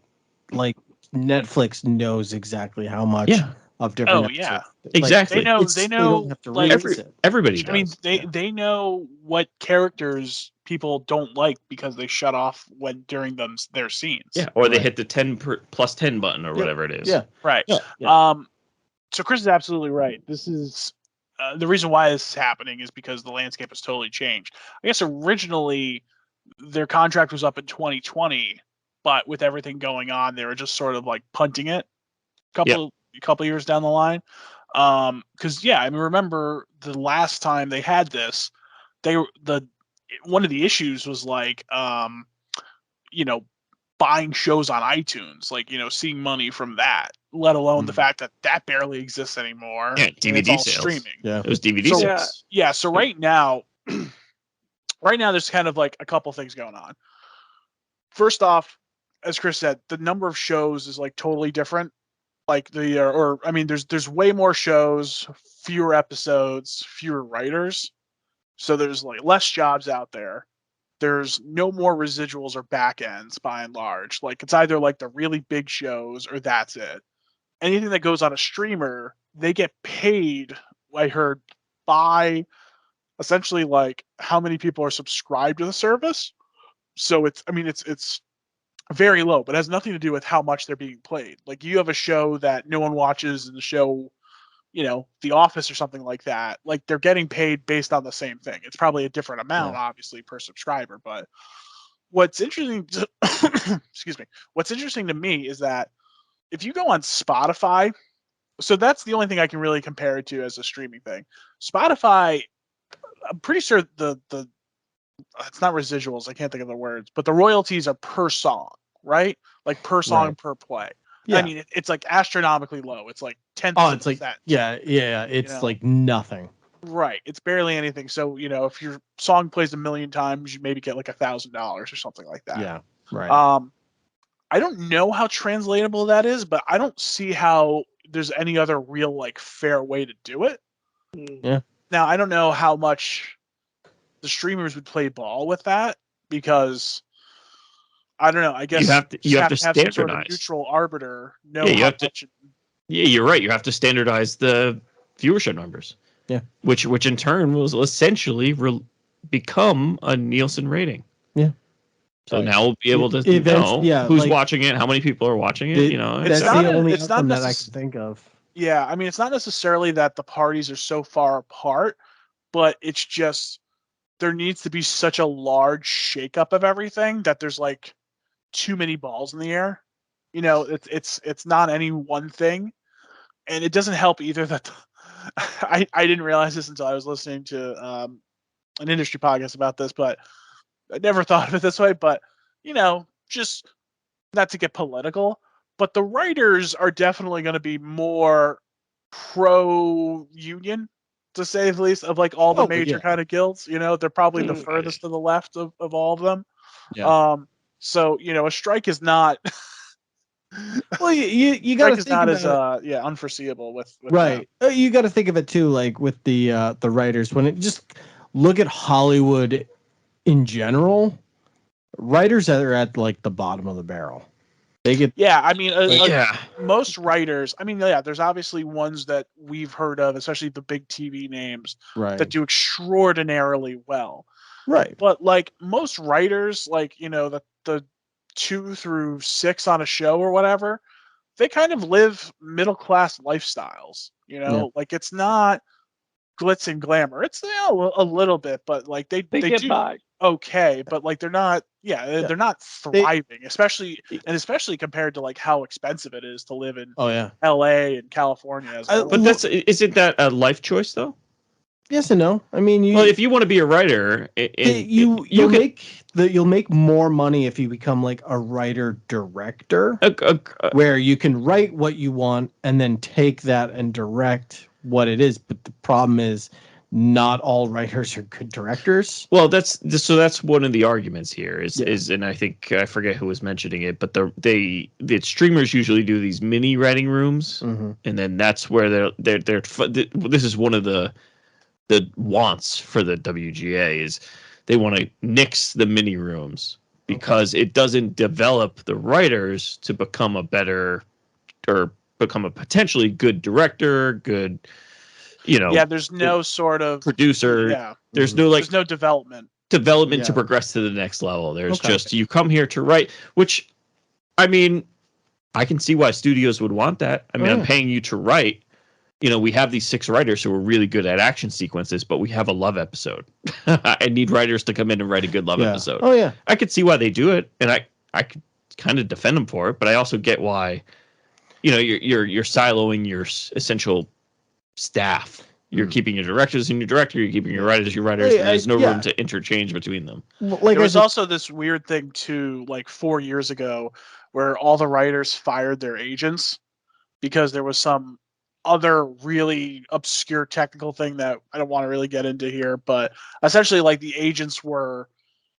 like Netflix knows exactly how much of different episodes. Yeah. Exactly. They know have to like release it. Everybody does. I mean, they know what characters people don't like because they shut off during their scenes. Yeah, or they hit the 10 plus 10 button or whatever it is. Yeah. Right. Yeah. So Chris is absolutely right. This is the reason why this is happening is because the landscape has totally changed. I guess originally their contract was up in 2020, but with everything going on, they were just sort of like punting it a couple years down the line. Because I mean, remember the last time they had this, one of the issues was like, buying shows on iTunes, like, seeing money from that, let alone the fact that barely exists anymore. Yeah, DVD sales. Streaming. Yeah. It was DVD sales. Yeah. So right now there's kind of like a couple things going on. First off, as Chris said, the number of shows is like totally different. Like there's way more shows, fewer episodes, fewer writers. So there's like less jobs out there. There's no more residuals or back ends by and large. Like it's either like the really big shows or that's it. Anything that goes on a streamer, they get paid, I heard, by essentially like how many people are subscribed to the service. So it's very low, but it has nothing to do with how much they're being played. Like you have a show that no one watches and the show, The Office or something like that, like they're getting paid based on the same thing. It's probably a different amount, obviously, per subscriber. But what's interesting what's interesting to me is that if you go on Spotify, So that's the only thing I can really compare it to as a streaming thing. Spotify, I'm pretty sure the it's not residuals, I can't think of the words, but the royalties are per song, right? Like per song Right. per play. Yeah. I mean, it's like astronomically low. It's like 10th Oh, of it's a like cent. yeah. It's know? like nothing. Right. It's barely anything. So, if your song plays 1,000,000 times, you maybe get like $1,000 or something like that. Yeah. Right. I don't know how translatable that is, but I don't see how there's any other real like fair way to do it. Yeah. Now, I don't know how much the streamers would play ball with that, because I don't know. I guess You have to have some sort of standardize. neutral arbiter know Yeah, you how have to- much. Yeah, you're right. You have to standardize the viewership numbers. Yeah. Which in turn will essentially become a Nielsen rating. Yeah. So Right. now we'll be able to Eventually- know who's like- watching it, how many people are watching it. That's not the a- only it's not outcome that I necess- can think of. Yeah, I mean, it's not necessarily that the parties are so far apart, but it's just there needs to be such a large shakeup of everything that there's like too many balls in the air. It's not any one thing, and it doesn't help either that I didn't realize this until I was listening to an industry podcast about this, but I never thought of it this way. But just not to get political, but the writers are definitely going to be more pro-union, to say the least, of like all the major kind of guilds. They're probably the furthest to the left of all of them. Yeah. So a strike is not. Well, you got to strike is think not about as unforeseeable with right. You got to think of it too, like with the writers. When it just look at Hollywood in general, writers that are at like the bottom of the barrel. They get I mean, yeah. most writers. I mean, there's obviously ones that we've heard of, especially the big TV names right. that do extraordinarily well. Right. But like most writers, like the 2 through 6 on a show or whatever, they kind of live middle class lifestyles. Like it's not glitz and glamour. It's a little bit, but like they get do by. Okay, but like they're not. Yeah, they're not thriving, especially compared to like how expensive it is to live in L.A. and California. But isn't that a life choice though? Yes and no. I mean, if you want to be a writer, you'll make more money if you become like a writer director, where you can write what you want and then take that and direct what it is. But the problem is, not all writers are good directors. Well, that's one of the arguments here is, and I think I forget who was mentioning it, but the streamers usually do these mini writing rooms, and then that's where they're this is one of the wants for the WGA is they want to nix the mini rooms because it doesn't develop the writers to become a better or become a potentially good director, good. There's no sort of producer. Yeah, there's no development to progress to the next level. There's just you come here to write, which I mean, I can see why studios would want that. I mean, I'm paying you to write. We have these 6 writers who are really good at action sequences, but we have a love episode. I need writers to come in and write a good love episode. Oh yeah, I could see why they do it, and I could kind of defend them for it, but I also get why. You're siloing your essential staff. You're keeping your directors in your director. You're keeping your writers your writers. And there's no room to interchange between them. Like there was also this weird thing too, like 4 years ago, where all the writers fired their agents because there was some other really obscure technical thing that I don't want to really get into here. But essentially, like the agents were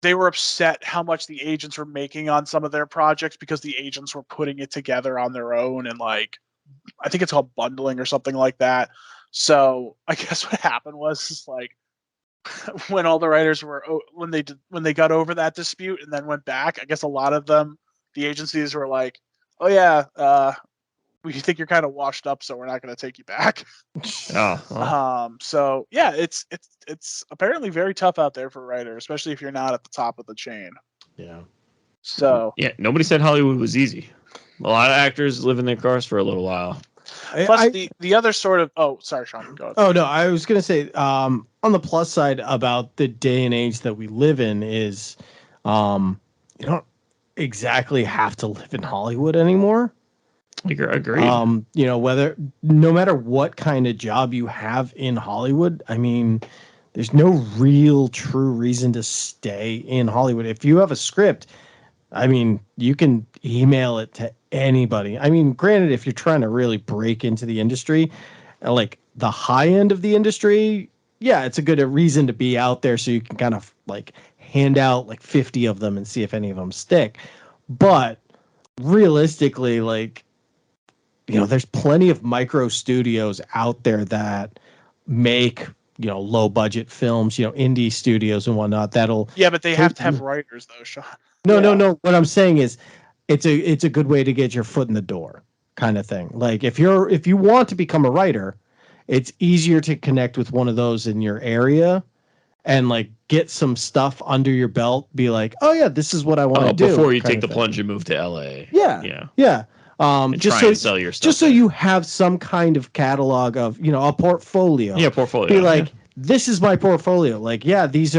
upset how much the agents were making on some of their projects because the agents were putting it together on their own, and like I think it's called bundling or something like that. So I guess what happened was like when all the writers were when they got over that dispute and then went back, I guess a lot of them, the agencies were like, "Oh yeah, we think you're kind of washed up, so we're not going to take you back." So yeah, it's apparently very tough out there for writers, especially if you're not at the top of the chain. Yeah. So yeah, nobody said Hollywood was easy. A lot of actors live in their cars for a little while. Plus, the other sort of sorry, Sean, go ahead. Oh no, I was gonna say on the plus side about the day and age that we live in is you don't exactly have to live in Hollywood anymore. Agreed. No matter what kind of job you have in Hollywood, I mean, there's no real true reason to stay in Hollywood. If you have a script, I mean, you can email it to anybody. I mean, granted, if you're trying to really break into the industry, like the high end of the industry, yeah, it's a good reason to be out there so you can kind of like hand out like 50 of them and see if any of them stick. But realistically, like, there's plenty of micro studios out there that make, low budget films, indie studios and whatnot. Yeah, but they have to have writers though, Sean. No. What I'm saying is it's a good way to get your foot in the door kind of thing. Like if you want to become a writer, it's easier to connect with one of those in your area and like get some stuff under your belt, be like, oh yeah, this is what I want to do. Before you take the plunge and move to LA. Yeah. Just try and sell your stuff. Just so you have some kind of catalog of, a portfolio. Yeah, portfolio. Be like, this is my portfolio. Like, yeah, this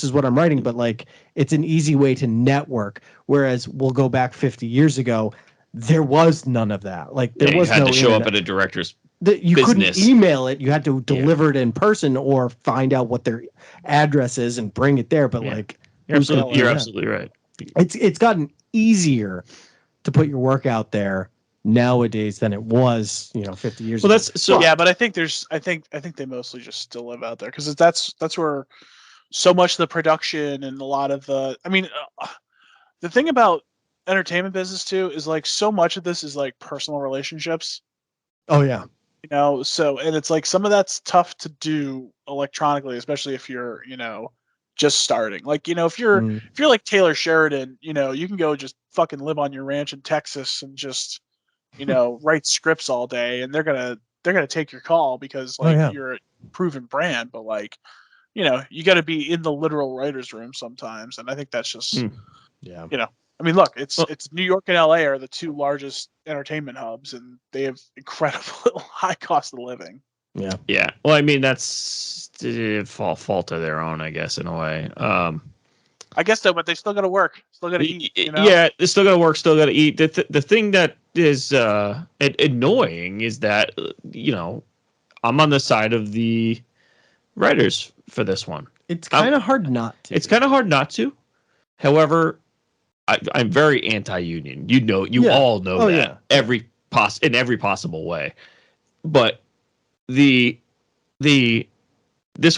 is what I'm writing, but like, it's an easy way to network. Whereas we'll go back 50 years ago, there was none of that. Like, there was you had no to show internet. up at a director's You business. couldn't email it. You had to deliver it in person or find out what their address is and bring it there. But like, you're absolutely right. It's gotten easier to put your work out there nowadays than it was, 50 years ago. That's so. Yeah, but I think I think they mostly just still live out there because that's where so much of the production and a lot of the. I mean, the thing about entertainment business too is like so much of this is like personal relationships. Oh yeah. So and it's like some of that's tough to do electronically, especially if you're, just starting. Like, if you're like Taylor Sheridan, you can go just fucking live on your ranch in Texas and just, write scripts all day and they're gonna take your call because you're a proven brand, but like, you got to be in the literal writer's room sometimes, and I think that's just I mean, look, it's New York and LA are the two largest entertainment hubs, and they have incredible high cost of living. Yeah. Yeah. Well, I mean, that's fault of their own, I guess, in a way. I guess so, but they still got to work, still got to eat. Yeah, they still got to work, still got to eat. The thing that is annoying is that I'm on the side of the writers for this one. It's kind of hard not to. It's kind of hard not to. However, I'm very anti-union. All know that in every possible way. But this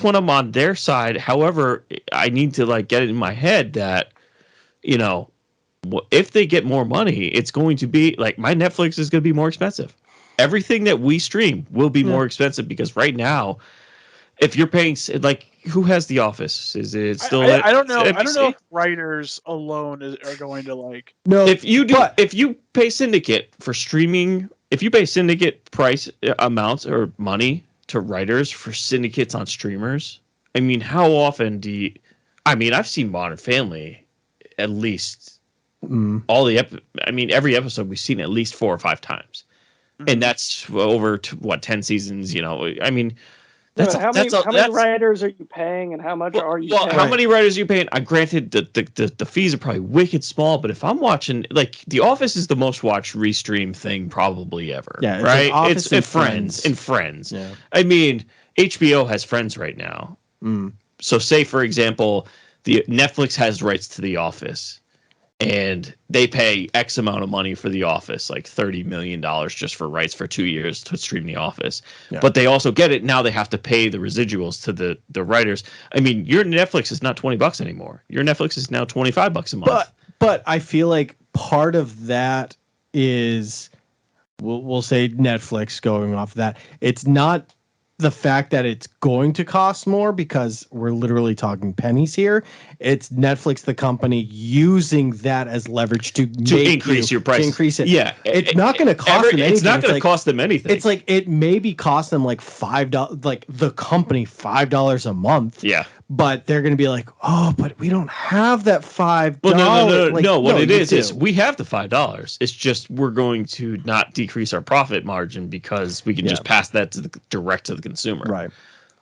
one, I'm on their side. However, I need to like get it in my head that if they get more money, it's going to be like my Netflix is going to be more expensive. Everything that we stream will be more expensive because right now, if you're paying like. Who has The Office? Is it still? I don't know. NBC? I don't know if writers alone are going to like. No, if you pay Syndicate for streaming, if you pay Syndicate price amounts or money to writers for syndicates on streamers, I mean, how often do you? I mean, I've seen Modern Family at least every episode we've seen at least 4 or 5 times, and that's over 10 seasons. I mean. How many writers are you paying, and how much are you paying? How many writers are you paying? Granted, the fees are probably wicked small, but if I'm watching, like, The Office is the most watched restream thing probably ever. Yeah, right? Office It's Friends. And Friends. Yeah. I mean, HBO has Friends right now. So say, for example, the Netflix has rights to The Office. And they pay X amount of money for The Office, like $30 million just for rights for 2 years to stream The Office. Yeah. But they also get it. Now they have to pay the residuals to the writers. I mean, your Netflix is not $20 anymore. Your Netflix is now $25 a month. But I feel like part of that is, we'll say Netflix going off of that. It's not the fact that it's going to cost more because we're literally talking pennies here. It's Netflix, the company, using that as leverage to increase your price. To increase it. Yeah. It's not going to cost them anything. It's not going to cost them anything. It's like it maybe cost them like $5, like the company $5 a month. Yeah. But they're going to be like, oh, but we don't have that $5. Well, no. What it is we have the $5. It's just we're going to not decrease our profit margin because we can just pass that direct to the consumer. Right.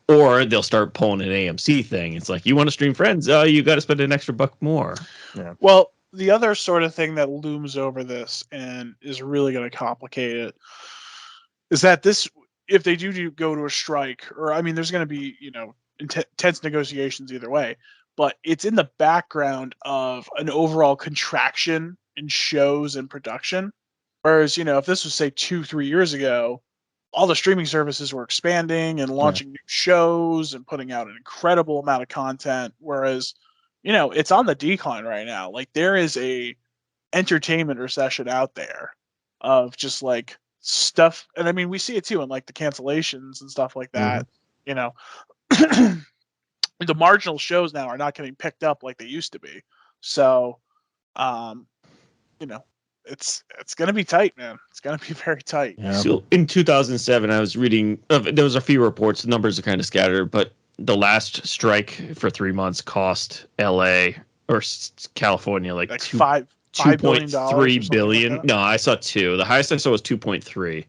Or they'll start pulling an AMC thing. It's like, you want to stream Friends? You got to spend an extra $1 more. Yeah. Well, the other sort of thing that looms over this and is really going to complicate it is that this, if they do go to a strike, or I mean, there's going to be, intense negotiations either way, but it's in the background of an overall contraction in shows and production. Whereas, if this was, say, 2-3 years ago, all the streaming services were expanding and launching new shows and putting out an incredible amount of content. Whereas, it's on the decline right now. Like, there is a entertainment recession out there of just like stuff. And I mean, we see it too in like the cancellations and stuff like that. The marginal shows now are not getting picked up like they used to be. So, it's going to be tight, man. It's going to be very tight. Yeah. So in 2007, I was reading, there was a few reports, the numbers are kind of scattered, but the last strike for 3 months cost LA or California like $2.3 billion. Like no, I saw 2. The highest I saw was 2.3.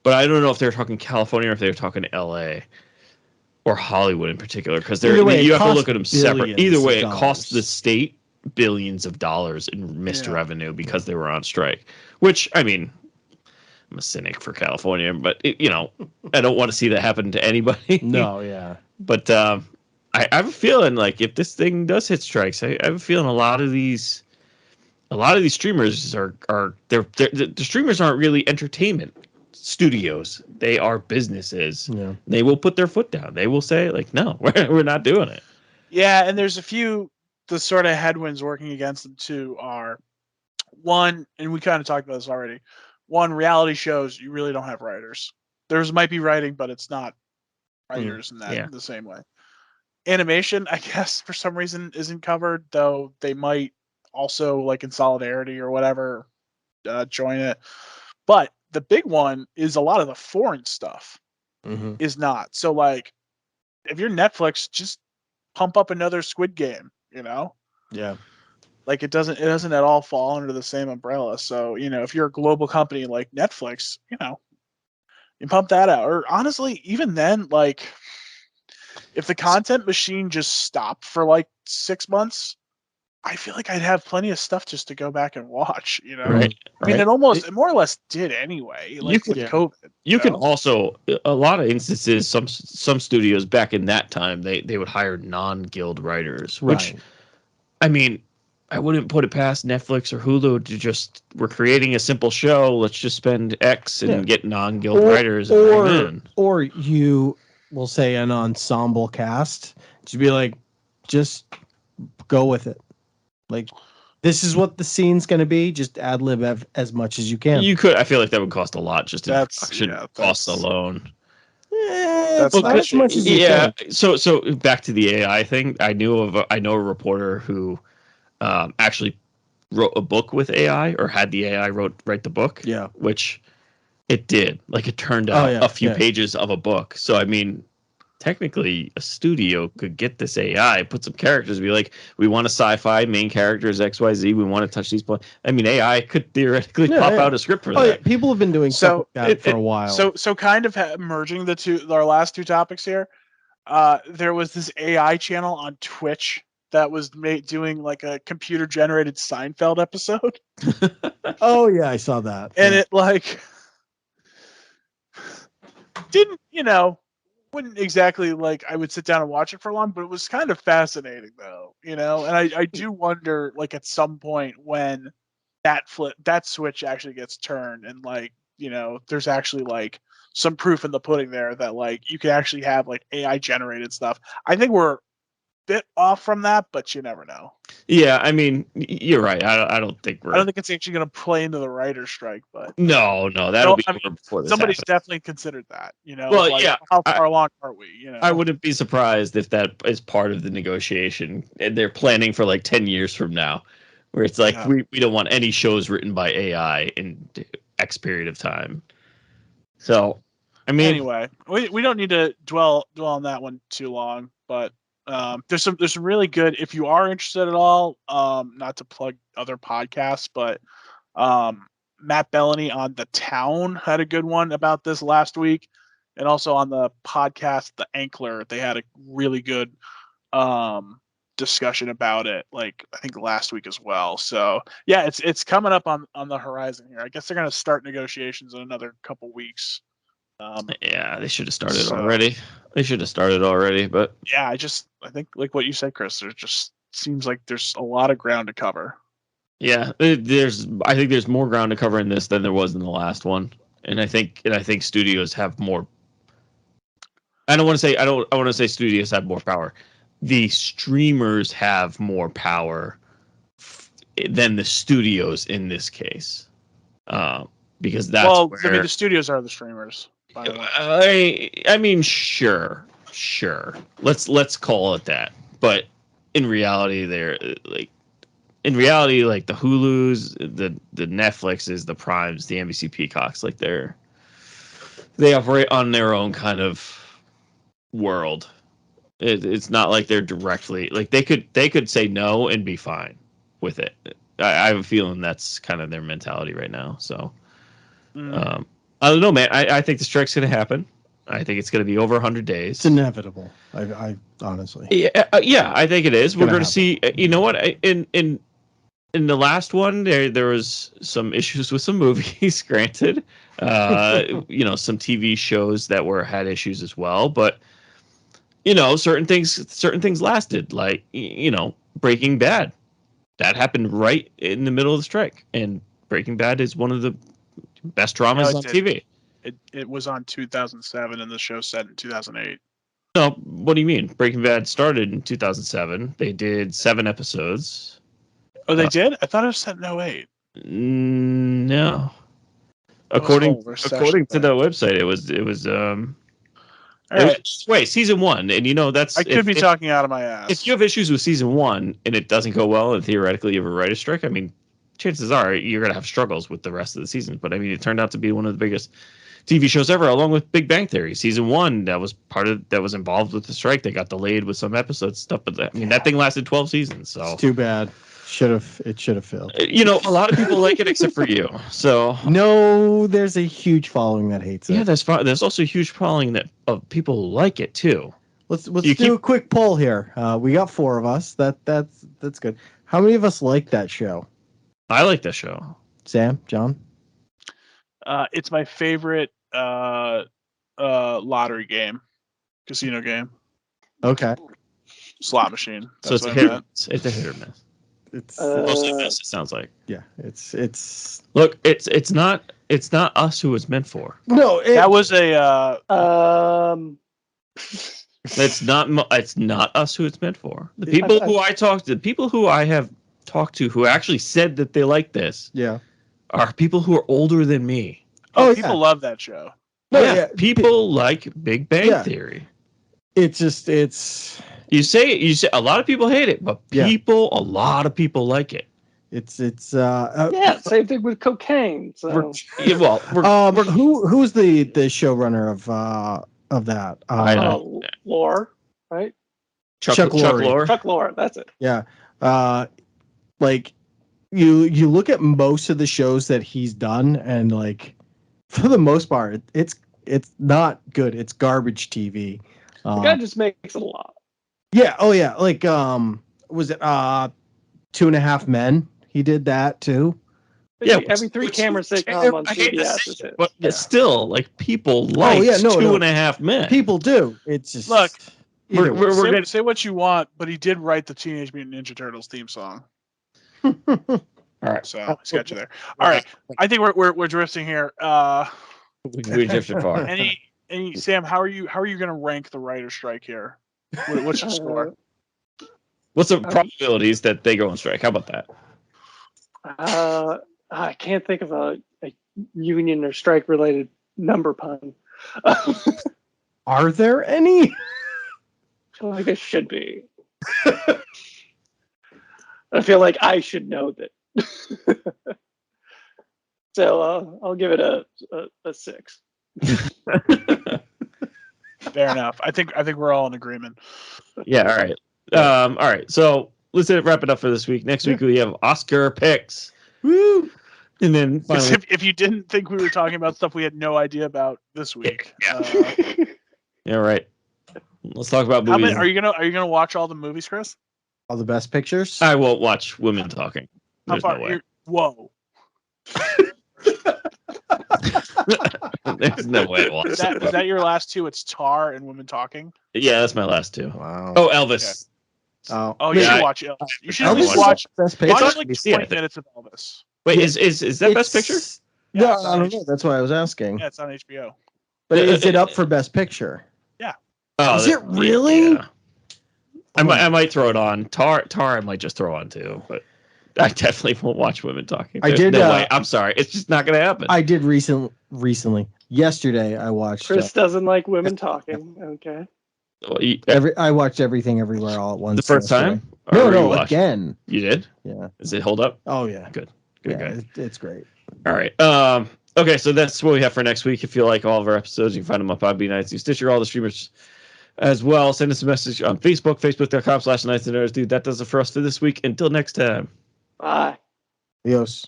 But I don't know if they were talking California or if they were talking LA or Hollywood in particular, because you have to look at them separate. Either way, it cost the state billions of dollars in missed revenue because they were on strike. Which, I mean, I'm a cynic for California, but I don't want to see that happen to anybody. No, yeah. But I have a feeling like if this thing does hit strikes, I have a feeling a lot of these streamers the streamers aren't really entertainment studios. They are businesses. Yeah. They will put their foot down. They will say like, no, we're not doing it. Yeah, and there's a few, the sort of headwinds working against them too are, one, and we kind of talked about this already, one, reality shows, you really don't have writers. There's might be writing, but it's not writers in the same way. Animation, I guess, for some reason isn't covered, though they might also, like in Solidarity or whatever, join it. But the big one is a lot of the foreign stuff is not. So, like, if you're Netflix, just pump up another Squid Game, Yeah. Like, it doesn't at all fall under the same umbrella. So, if you're a global company like Netflix, you pump that out. Or honestly, even then, like, if the content machine just stopped for like 6 months, I feel like I'd have plenty of stuff just to go back and watch, Right. I mean, it more or less did anyway, like with COVID. You can also, a lot of instances, some studios back in that time, they would hire non-guild writers, which, I mean, I wouldn't put it past Netflix or Hulu to just, we're creating a simple show, let's just spend X and get non-guild writers and bring them in. Or you will say an ensemble cast to be like, just go with it. Like, this is what the scene's going to be. Just ad lib as much as you can. You could. I feel like that would cost a lot just in production costs alone. That's not as much as you can. So back to the AI thing. I know a reporter who actually wrote a book with AI, or had the AI write the book. Yeah, which it did. Like, it turned out a few pages of a book. So I mean, technically a studio could get this AI, put some characters, be like, we want a sci-fi main characters XYZ, we want to touch these points. I mean, AI could theoretically pop out a script for that. Yeah. People have been doing stuff like that for a while. So kind of merging our last two topics here. There was this AI channel on Twitch that was doing like a computer generated Seinfeld episode. Oh yeah, I saw that. And it like didn't, wouldn't exactly like I would sit down and watch it for long, but it was kind of fascinating though, and I do wonder, like, at some point when that switch actually gets turned and, like, there's actually like some proof in the pudding there that, like, you can actually have like AI generated stuff. I think we're a bit off from that, but you never know. Yeah, I mean, you're right. I don't think it's actually going to play into the writer's strike, but no, that'll be before this somebody's happens. Definitely considered that. Well, like, yeah. How far along are we? I wouldn't be surprised if that is part of the negotiation, and they're planning for like 10 years from now, where it's like, we don't want any shows written by AI in X period of time. So, I mean, anyway, we don't need to dwell on that one too long, but there's some really good, if you are interested at all, not to plug other podcasts, but Matt Bellany on The Town had a good one about this last week, and also on the podcast The Ankler, they had a really good discussion about it, like I think last week as well. So yeah, it's coming up on the horizon here. I guess they're going to start negotiations in another couple weeks. Yeah, they should have started already. They should have started already, but yeah, I think like what you said, Chris, there just seems like there's a lot of ground to cover. yeah, I think there's more ground to cover in this than there was in the last one, and I think studios have more. I want to say studios have more power. The streamers have more power than the studios in this case, because that's where, I mean, the studios are the streamers. By the way. I mean, sure. Let's call it that. But in reality, like the Hulus, the Netflixes, the Primes, the NBC Peacocks, like they operate on their own kind of world. It's not like they're directly like they could say no and be fine with it. I have a feeling that's kind of their mentality right now. So, I don't know, man. I think the strike's going to happen. I think it's going to be over 100 days. It's inevitable. I honestly. Yeah, I think it is. We're going to see. You know what? In the last one, there was some issues with some movies. Granted, some TV shows that had issues as well, but. Certain things lasted, like, Breaking Bad. That happened right in the middle of the strike. And Breaking Bad is one of the best dramas on TV. It was on 2007 and the show set in 2008. No, what do you mean? Breaking Bad started in 2007. They did 7 episodes. Oh, they did? I thought it was set in 08. No. According to the website, it was right. Wait, season 1, and that's. I could be talking out of my ass. If you have issues with season 1 and it doesn't go well, and theoretically you have a writer's strike, I mean, chances are you're gonna have struggles with the rest of the season. But I mean, it turned out to be one of the biggest TV shows ever, along with Big Bang Theory. Season 1 that was involved with the strike. They got delayed with some episodes stuff, but I mean that thing lasted 12 seasons. So it's too bad. It should have failed. A lot of people like it except for you. So no, there's a huge following that hates it. Yeah, there's also a huge following of people who like it too. Let's do a quick poll here. We got 4 of us. That's good. How many of us like that show? I like that show. Sam, John. It's my favorite lottery game, casino game. Okay. Slot machine. That's so it's a hit or miss. It's mostly miss. It sounds like. Yeah, it's. Look, it's not us who it's meant for. No, that was a. It's not us who it's meant for. The people who I have talked to who actually said that they like this. Yeah. Are people who are older than me. People love that show. No, yeah, people like Big Bang Theory. It's just You say a lot of people hate it, but a lot of people like it. It's same thing with cocaine. So who's the showrunner of that? Lore, right? Chuck Lorre. Chuck Lorre, that's it. Yeah. Like you look at most of the shows that he's done, and like for the most part, it's not good. It's garbage TV. The guy just makes it a lot. Yeah. Oh yeah. Like was it 2.5 Men? He did that too. Yeah, every 3 camera sitcom on CBS. But still, like people like 2.5 Men. People do. It's just look. We're going to say what you want, but he did write the Teenage Mutant Ninja Turtles theme song. All right, so he's got you there. All right, I think we're drifting here. We drifted far. Any Sam? How are you going to rank the writer's strike here? What's your score? What's the probabilities that they go on strike? How about that? I can't think of a union or strike related number pun. Are there any? I feel like it should be. I feel like I should know that. So I'll give it a 6. Fair enough. I think we're all in agreement. Yeah. All right. All right. So let's wrap it up for this week. Next week we have Oscar picks. Woo! And then finally, if you didn't think we were talking about stuff we had no idea about this week. Yeah. Right. Let's talk about movies. Are you gonna watch all the movies, Chris? All the best pictures. I won't watch women talking. There's no way. Whoa. There's no way. I'll watch Is that. that your last two? It's Tar and Women Talking. Yeah, that's my last two. Wow. Oh, Elvis. Oh, you Yeah, should watch Elvis. You should Elvis at least is watch best picture. like NBC, I 20 think. minutes of Elvis. Wait, is that best picture? No, Yeah, it's I on don't know. That's why I was asking. Yeah, it's on HBO. But is it up for best picture? Oh, Is it really? Yeah. I might throw it on. Tar I might just throw on too, but I definitely won't watch women talking. I There's did, no way. I'm sorry. It's just not going to happen. I did recently. Yesterday, I watched. Chris doesn't like women talking. Okay. I watched Everything Everywhere All at Once. The first yesterday. time? Or No, rewatch? again. You did? Yeah. Does it hold up? Oh yeah. Good. It's great. All right. Okay, so that's what we have for next week. If you like all of our episodes, you can find them on Podbean, iTunes, Stitcher, all the streamers as well. Send us a message on Facebook, facebook.com/Nights and Nerds. Dude, that does it for us for this week. Until next time. Bye. Adios.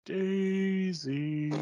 Daisy.